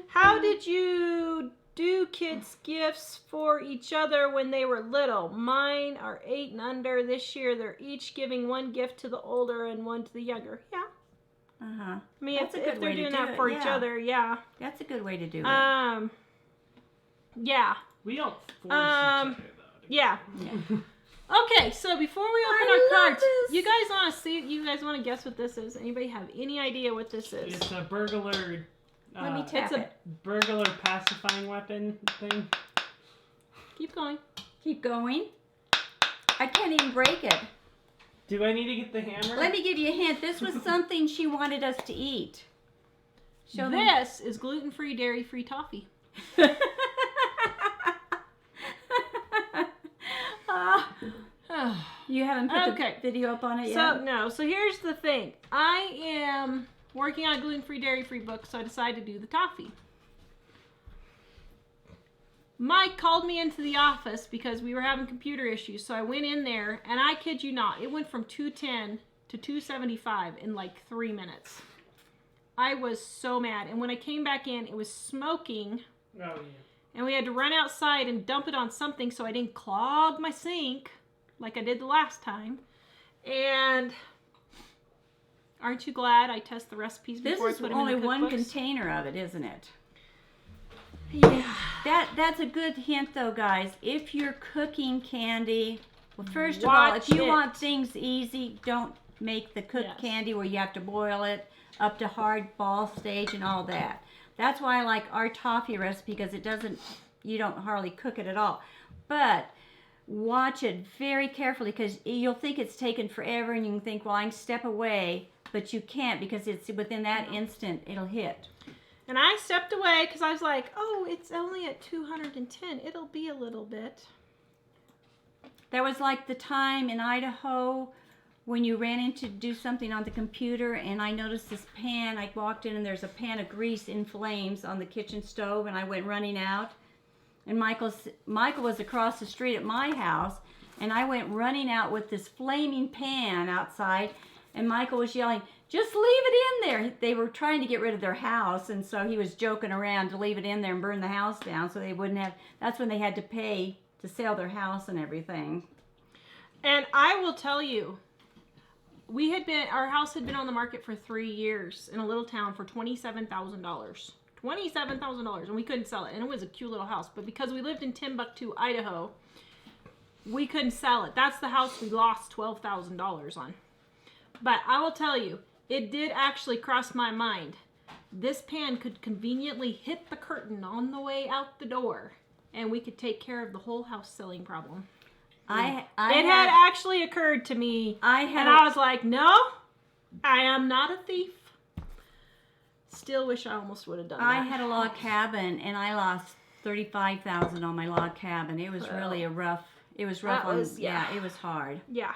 How did you do kids' gifts for each other when they were little? Mine are 8 and under. This year, they're each giving one gift to the older and one to the younger. Yeah. Uh-huh. I mean, That's a if good they're way to doing do that it, for each yeah. other, yeah. That's a good way to do it. Yeah. We don't force each Um, other, though. Yeah. Yeah. Okay, so before we open I our love cards, this. you guys want to see? You guys want to guess what this is? Anybody have any idea what this is? It's a burglar. Let me tap it's a- it. Burglar pacifying weapon thing. Keep going. Keep going. I can't even break it. Do I need to get the hammer? Let me give you a hint. This was something she wanted us to eat. Show them. This is gluten-free, dairy-free toffee. You haven't put Okay. the video up on it So yet? no. So here's the thing. I am working on a gluten-free, dairy-free book, so I decided to do the toffee. Mike called me into the office because we were having computer issues, so I went in there, and I kid you not, it went from 210 to 275 in like 3 minutes. I was so mad, and when I came back in, it was smoking, Oh, yeah. and we had to run outside and dump it on something so I didn't clog my sink like I did the last time. And aren't you glad I test the recipes This before I is put them only in the one cookbooks? container of it, isn't it? Yeah. That's a good hint, though, guys. If you're cooking candy, well, first of all, if Watch you it. want things easy, don't make the cooked Yes. candy where you have to boil it up to hard ball stage and all that. That's why I like our toffee recipe, because it doesn't, you don't hardly cook it at all. But watch it very carefully, because you'll think it's taken forever, and you can think, well, I can step away, but you can't, because it's within that instant it'll hit. And I stepped away because I was like, oh, it's only at 210. It'll be a little bit. That was like the time in Idaho when you ran in to do something on the computer, and I noticed this pan. I walked in and there's a pan of grease in flames on the kitchen stove, and I went running out. And Michael was across the street at my house, and I went running out with this flaming pan outside, and Michael was yelling, "Just leave it in there." They were trying to get rid of their house, and so he was joking around to leave it in there and burn the house down so they wouldn't have. That's when they had to pay to sell their house and everything. And I will tell you, our house had been on the market for 3 years in a little town for $27,000. $27,000, and we couldn't sell it. And it was a cute little house, but because we lived in Timbuktu, Idaho, we couldn't sell it. That's the house we lost $12,000 on. But I will tell you, it did actually cross my mind. This pan could conveniently hit the curtain on the way out the door, and we could take care of the whole house selling problem. It It had actually occurred to me, and I was like, no, I am not a thief. Still wish I almost would have done that. I had a log cabin, and I lost $35,000 on my log cabin. It was really a rough. It was rough. It was hard. Yeah.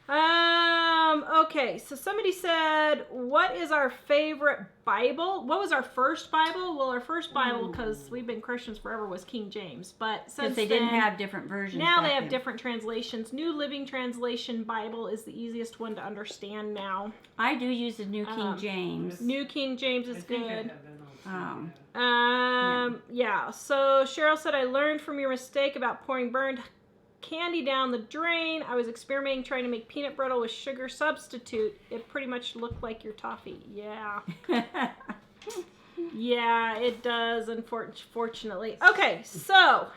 Okay, so somebody said, what is our favorite Bible? What was our first Bible? Well, our first Bible, because we've been Christians forever, was King James. But since Because they didn't have different versions. now they back have then. different translations. New Living Translation Bible is the easiest one to understand now. I do use the New King James. New King James is I think I good. have that on. Yeah. So Cheryl said, I learned from your mistake about pouring burned candy down the drain. I was experimenting trying to make peanut brittle with sugar substitute. It pretty much looked like your toffee. Yeah. Yeah, it does, unfortunately. Okay, so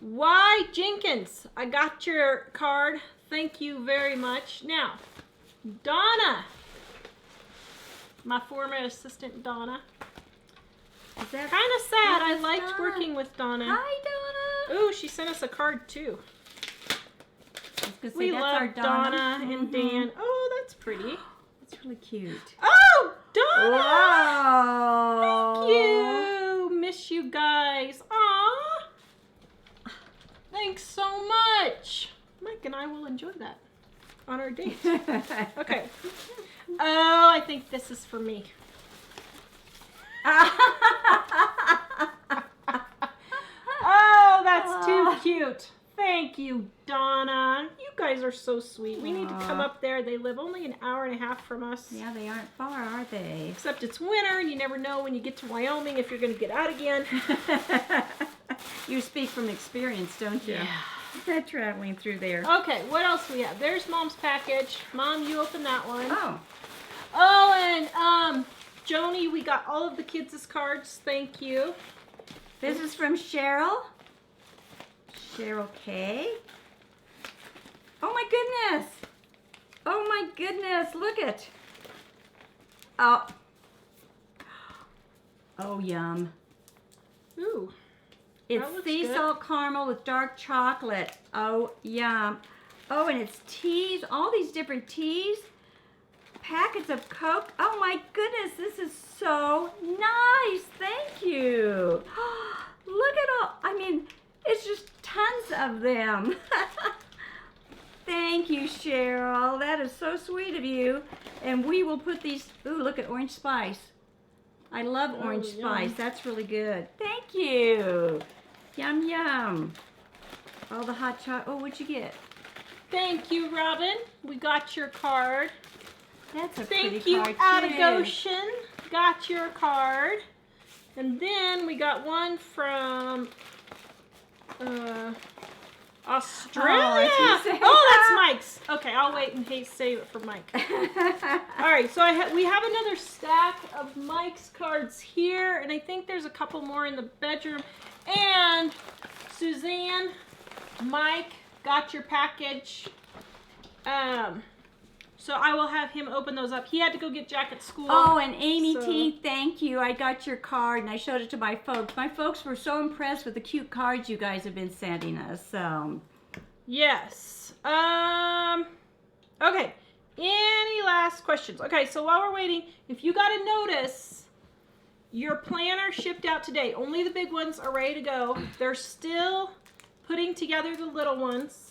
why Jenkins? I got your card. Thank you very much. Now, Donna, my former assistant Donna. Is that Kind of sad. I That's liked Donna. working with Donna. Hi, Donna. Ooh, she sent us a card too. I was gonna say, We that's love our Donna. Donna and Mhm. Dan. Oh, that's pretty. That's really cute. Oh, Donna! Whoa. Thank you. Miss you guys. Aw. Thanks so much. Mike and I will enjoy that on our date. Okay. Oh, I think this is for me. Oh, that's too cute. Thank you, Donna. You guys are so sweet. We need to come up there. They live only an hour and a half from us. Yeah, they aren't far, are they? Except it's winter and you never know when you get to Wyoming if you're going to get out again. You speak from experience, don't you? Yeah. Traveling through there. Okay, what else we have? There's Mom's package. Mom, you open that one. Oh. Oh, and Joni, we got all of the kids' cards. Thank you. This is from Cheryl. Cheryl K. Oh my goodness. Oh my goodness. Look it. Oh. Oh, yum. Ooh. It's That looks sea good. salt caramel with dark chocolate. Oh, yum. Oh, and it's teas. All these different teas. Packets of Coke. Oh my goodness. This is so nice. Thank you. Look at all. I mean, it's just tons of them. Thank you, Cheryl. That is so sweet of you. And we will put these. Ooh, look at orange spice. I love orange spice. yum. That's really good. Thank you. Yum, yum. All the hot chocolate. Oh, what'd you get? Thank you, Robin. We got your card. That's a Thank pretty you, card, Out of too. Goshen. Got your card. And then we got one from Australia. I see. Oh, that's Mike's. Okay, I'll wait and save it for Mike. All right, so we have another stack of Mike's cards here, and I think there's a couple more in the bedroom. And Suzanne, Mike got your package. So I will have him open those up. He had to go get Jack at school. Oh, and Amy So- T, thank you. I got your card and I showed it to my folks. My folks were so impressed with the cute cards you guys have been sending us. So, Yes. Okay. Any last questions? Okay, so while we're waiting, if you got a notice, your planner shipped out today. Only the big ones are ready to go. They're still putting together the little ones.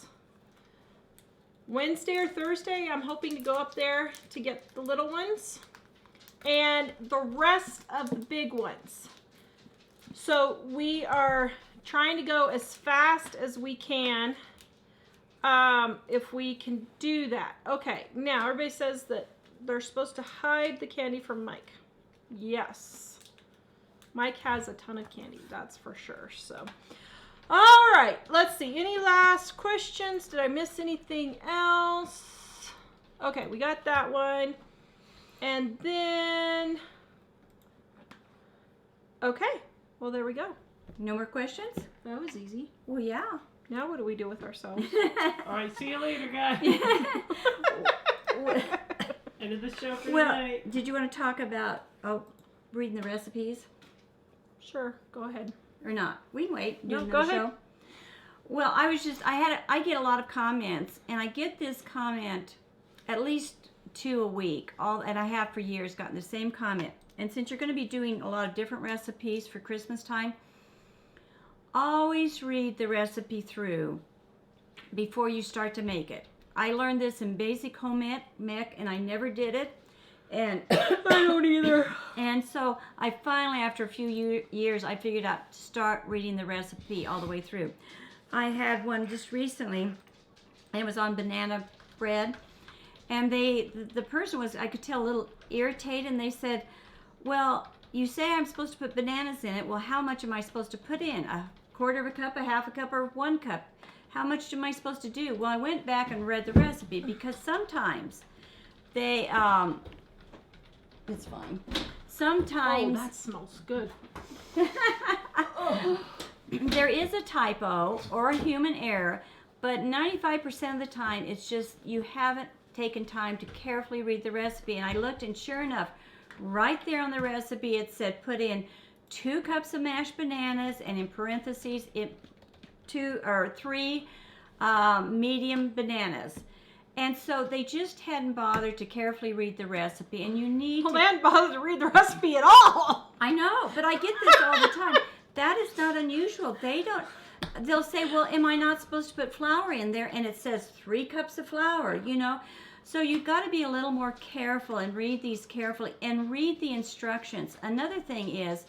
Wednesday or Thursday, I'm hoping to go up there to get the little ones. And the rest of the big ones. So we are trying to go as fast as we can. If we can do that. Okay, now everybody says that they're supposed to hide the candy from Mike. Yes. Mike has a ton of candy, that's for sure. So, all right, let's see. Any last questions? Did I miss anything else? Okay, we got that one. And then, okay, well, there we go. no more questions? That was easy. Well, yeah. Now what do we do with ourselves? All right, see you later, guys. End of the show for Well, tonight. did you want to talk about reading the recipes Sure, go ahead. or not? We can wait. Do No, another go ahead. show. Well, I get a lot of comments, and I get this comment at least 2 a week. And I have for years gotten the same comment. And since you're going to be doing a lot of different recipes for Christmas time, always read the recipe through before you start to make it. I learned this in basic home ec, and I never did it. And I don't either. and so I finally, after a few years, I figured out to start reading the recipe all the way through. I had one just recently, and it was on banana bread. And the person was, I could tell, a little irritated, and they said, well, you say I'm supposed to put bananas in it. Well, how much am I supposed to put in? A quarter of a cup, a half a cup, or 1 cup? How much am I supposed to do? Well, I went back and read the recipe because sometimes they, it's fine. Sometimes Oh, that smells good. there is a typo or a human error, but 95% of the time it's just you haven't taken time to carefully read the recipe. And I looked, and sure enough, right there on the recipe it said put in 2 cups of mashed bananas, and in parentheses 3 medium bananas. And so they just hadn't bothered to carefully read the recipe. And you need Well, to... they hadn't bothered to read the recipe at all. I know, but I get this all the time. That is not unusual. They'll say, well, am I not supposed to put flour in there? And it says 3 cups of flour, you know. So you've got to be a little more careful and read these carefully and read the instructions. Another thing is,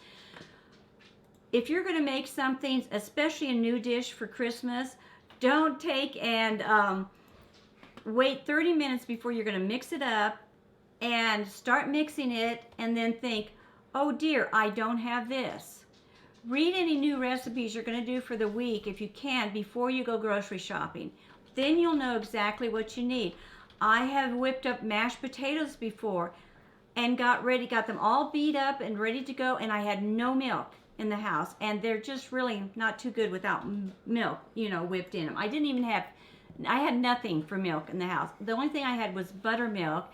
if you're going to make something, especially a new dish for Christmas, don't take and wait 30 minutes before you're going to mix it up and start mixing it and then think, oh dear, I don't have this. Read any new recipes you're going to do for the week if you can before you go grocery shopping. Then you'll know exactly what you need. I have whipped up mashed potatoes before and got them all beat up and ready to go, and I had no milk in the house, and they're just really not too good without milk, you know, whipped in them. I had nothing for milk in the house. The only thing I had was buttermilk,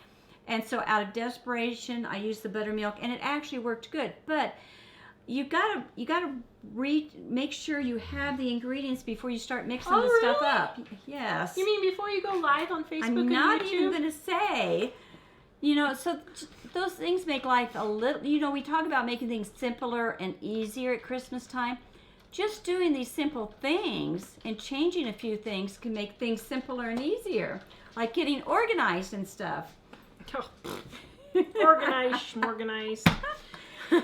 and so out of desperation I used the buttermilk, and it actually worked good. But you gotta make sure you have the ingredients before you start mixing the stuff up. Yes. You mean before you go live on Facebook I'm and not YouTube? even gonna say, you know, so those things make life a little, you know, we talk about making things simpler and easier at Christmas time. Just doing these simple things and changing a few things can make things simpler and easier, like getting organized and stuff. Organized.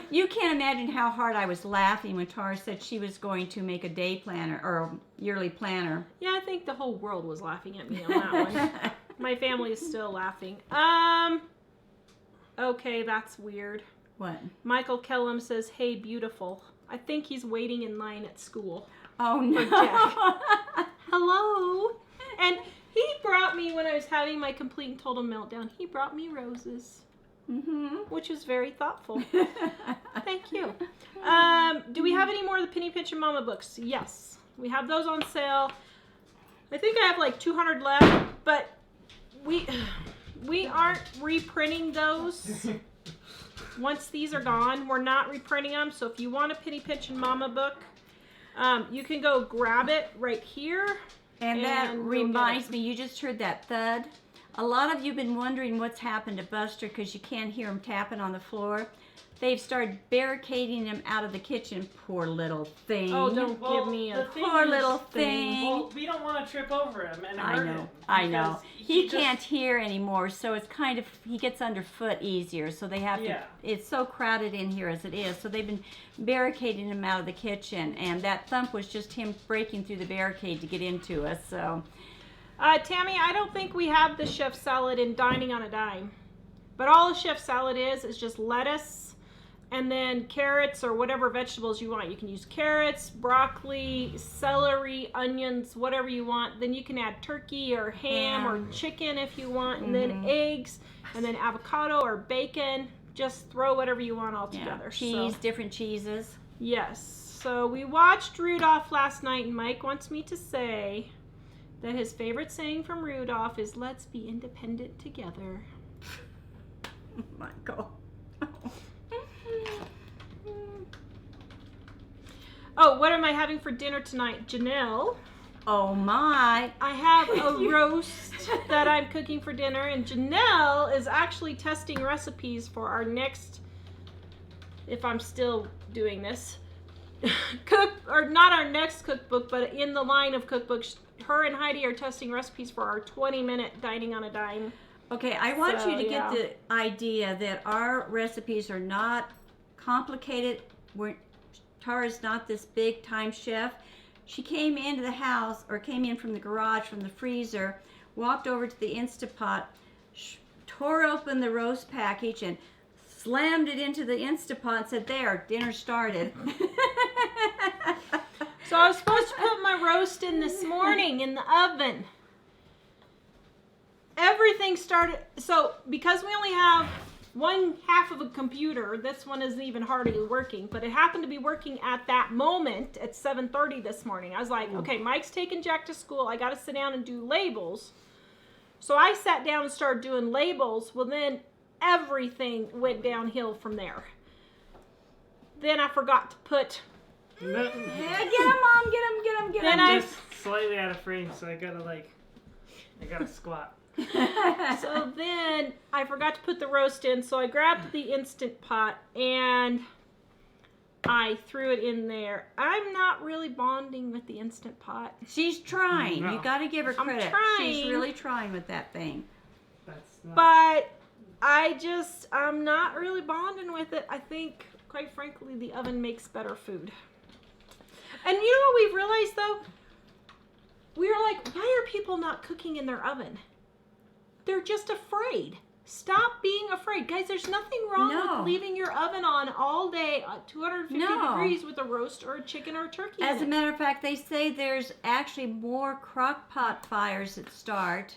You can't imagine how hard I was laughing when Tara said she was going to make a day planner or a yearly planner. Yeah, I think the whole world was laughing at me on that one. My family is still laughing. Okay, that's weird. What? Michael Kellum says, "Hey, beautiful." I think he's waiting in line at school. Oh no. For Jack. Hello. And he brought me, when I was having my complete and total meltdown, he brought me roses. Which was very thoughtful. Thank you. Do we have any more of the Penny Pinch and Mama books? Yes. We have those on sale. I think I have like 200 left, but we aren't reprinting those. Once these are gone, we're not reprinting them. So if you want a Penny Pinch and Mama book, you can go grab it right here. And that reminds me, you just heard that thud. A lot of you have been wondering what's happened to Buster because you can't hear him tapping on the floor. They've started barricading him out of the kitchen. Poor little thing. Oh, don't give me a poor little thing. Well, we don't want to trip over him and hurt him. I know. He just can't hear anymore, so it's kind of, he gets underfoot easier. So they have to, it's so crowded in here as it is. So they've been barricading him out of the kitchen. And that thump was just him breaking through the barricade to get into us. So. Tammy, I don't think we have the chef salad in Dining on a Dime. But all a chef salad is just lettuce and then carrots or whatever vegetables you want. You can use carrots, broccoli, celery, onions, whatever you want. Then you can add turkey or ham or chicken if you want. And then eggs and then avocado or bacon. Just throw whatever you want all together. Cheese, different cheeses. Yes. So we watched Rudolph last night, and Mike wants me to say that his favorite saying from Rudolph is, "Let's be independent together." Michael. Oh, what am I having for dinner tonight? Janelle. Oh my. I have a roast that I'm cooking for dinner, and Janelle is actually testing recipes for our next, if I'm still doing this, not our next cookbook, but in the line of cookbooks. Her and Heidi are testing recipes for our 20-minute Dining on a Dime. Okay, I want you to get the idea that our recipes are not complicated. Tara's not this big time chef. She came into the house, or came in from the garage, from the freezer, walked over to the Instapot, tore open the roast package and slammed it into the Instapot and said, "There, dinner started." So I was supposed to put my roast in this morning in the oven. Everything started, so because we only have one half of a computer, this one isn't even hardly working, but it happened to be working at that moment at 7:30 this morning. I was like, okay, Mike's taking Jack to school. I got to sit down and do labels. So I sat down and started doing labels. Well, then everything went downhill from there. Then I forgot to put... Get him, Mom, get him. Then I just slightly out of frame, so I gotta squat. So then I forgot to put the roast in, so I grabbed the Instant Pot and I threw it in there. I'm not really bonding with the Instant Pot. She's trying. No. You got to give her I'm credit. She's trying. really trying with that thing. That's not. But I'm not really bonding with it. I think, quite frankly, the oven makes better food. And you know what we've realized, though? We were like, why are people not cooking in their oven? They're just afraid. Stop being afraid. Guys, there's nothing wrong No. with leaving your oven on all day at 250 No. degrees with a roast or a chicken or a turkey As a in it. matter of fact, they say there's actually more crock pot fires that start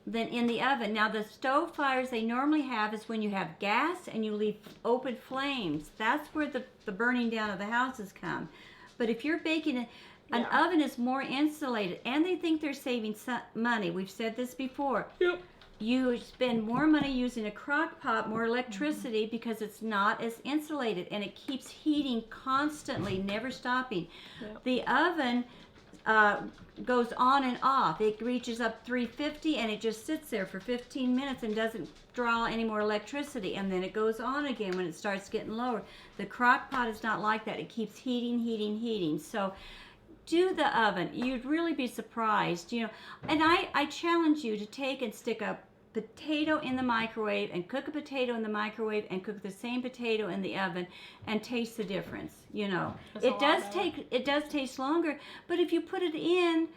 than in the oven. Now, the stove fires they normally have is when you have gas and you leave open flames. That's where the burning down of the houses come. But if you're baking, an oven is more insulated, and they think they're saving money. We've said this before. Yep. You spend more money using a crock pot, more electricity, because it's not as insulated, and it keeps heating constantly, never stopping. Yep. The oven goes on and off. It reaches up 350 and it just sits there for 15 minutes and doesn't draw any more electricity, and then it goes on again when it starts getting lower. The crock pot is not like that. It keeps heating. So do the oven. You'd really be surprised, you know. And I challenge you to take and stick a potato in the microwave and cook a potato in the microwave and cook the same potato in the oven and taste the difference, you know. That's a lot better. It does taste longer, but if you put it in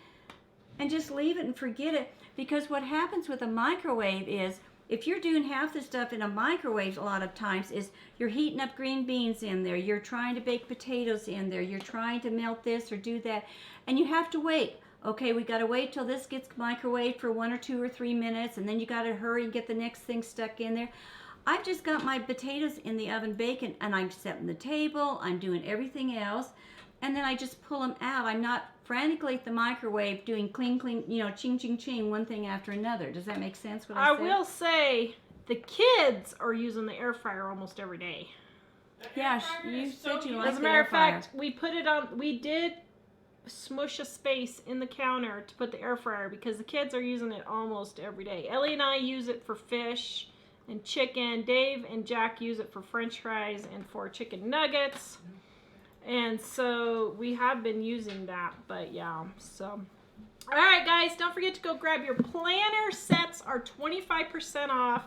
and just leave it and forget it, because what happens with a microwave is if you're doing half the stuff in a microwave a lot of times is you're heating up green beans in there, you're trying to bake potatoes in there, you're trying to melt this or do that, and you have to wait. Okay, we got to wait till this gets microwaved for 1 or 2 or 3 minutes, and then you got to hurry and get the next thing stuck in there. I've just got my potatoes in the oven baking, and I'm setting the table, I'm doing everything else, and then I just pull them out. I'm not frantically at the microwave doing cling, you know, ching, one thing after another. Does that make sense what I I said? will say the kids are using the air fryer almost every day. Yeah, you said you liked As a the matter air of fryer. fact, we did smush a space in the counter to put the air fryer because the kids are using it almost every day. Ellie and I use it for fish and chicken. Dave and Jack use it for French fries and for chicken nuggets. And so we have been using that, but yeah, so. All right, guys, don't forget to go grab your planner sets are 25% off.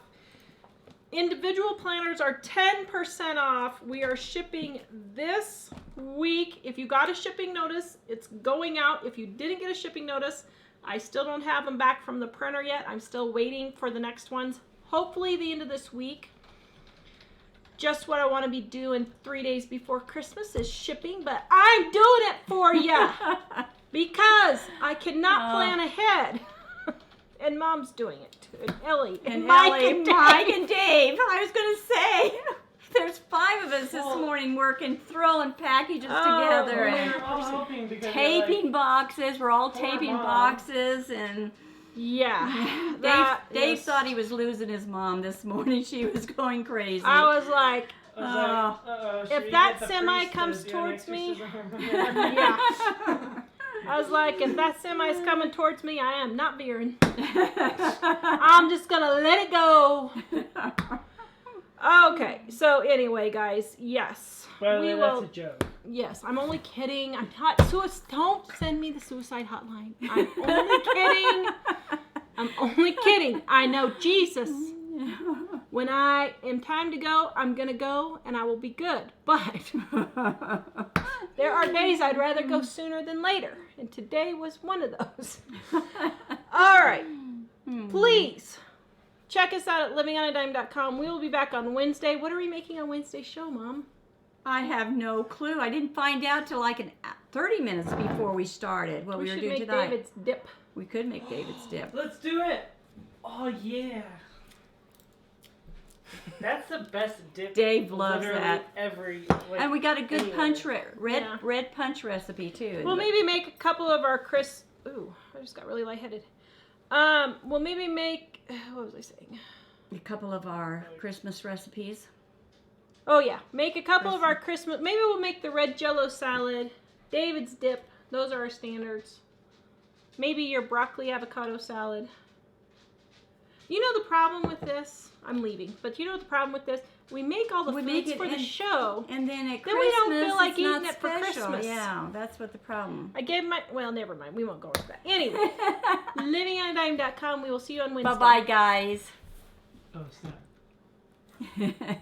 Individual planners are 10% off. We are shipping this week. If you got a shipping notice, it's going out. If you didn't get a shipping notice, I still don't have them back from the printer yet. I'm still waiting for the next ones. Hopefully the end of this week. Just what I want to be doing 3 days before Christmas is shipping, but I'm doing it for you because I cannot plan ahead. And Mom's doing it too. And Ellie and Mike and Dave. Mike and Dave. I was going to say, there's 5 of us this morning working, throwing packages together We and were all hoping because taping boxes. We're all Poor taping Mom. boxes, and Yeah. Dave thought he was losing his mom this morning. She was going crazy. I was like, I was like, uh-oh, should if we that get the semi priest to comes do an towards me- exorcism? yeah. I was like, if that semi is coming towards me, I am not veering. I'm just going to let it go. Okay. So anyway, guys, yes. By the way, we that's will. a joke. Yes, I'm only kidding. I'm not. Don't send me the suicide hotline. I'm only kidding. I'm only kidding. I know Jesus. When I am time to go, I'm going to go and I will be good. But there are days I'd rather go sooner than later. And today was one of those. All right. Please check us out at livingonadime.com. We will be back on Wednesday. What are we making on Wednesday's show, Mom? I have no clue. I didn't find out till like 30 minutes before we started what we were should doing make tonight. David's dip. We could make David's dip. Let's do it. Oh, yeah. That's the best dip. Dave loves literally that. Every, like, And we got a good anywhere. punch Yeah. red punch recipe too. We'll maybe make a couple of our Ooh, I just got really lightheaded. We'll maybe make, what was I saying? A couple of our Christmas recipes. Oh yeah, make a couple of our Christmas, maybe we'll make the red Jell-O salad, David's dip, those are our standards. Maybe your broccoli avocado salad. You know the problem with this? I'm leaving, but you know what the problem with this? We make all the We make foods it for the in- show. And then at Then Christmas, we don't feel like it's eating not it for special. Christmas. Yeah, that's what the problem. I gave my, well, never mind. We won't go into that. Anyway, livingonadime.com. We will see you on Wednesday. Bye-bye, guys. Oh, snap.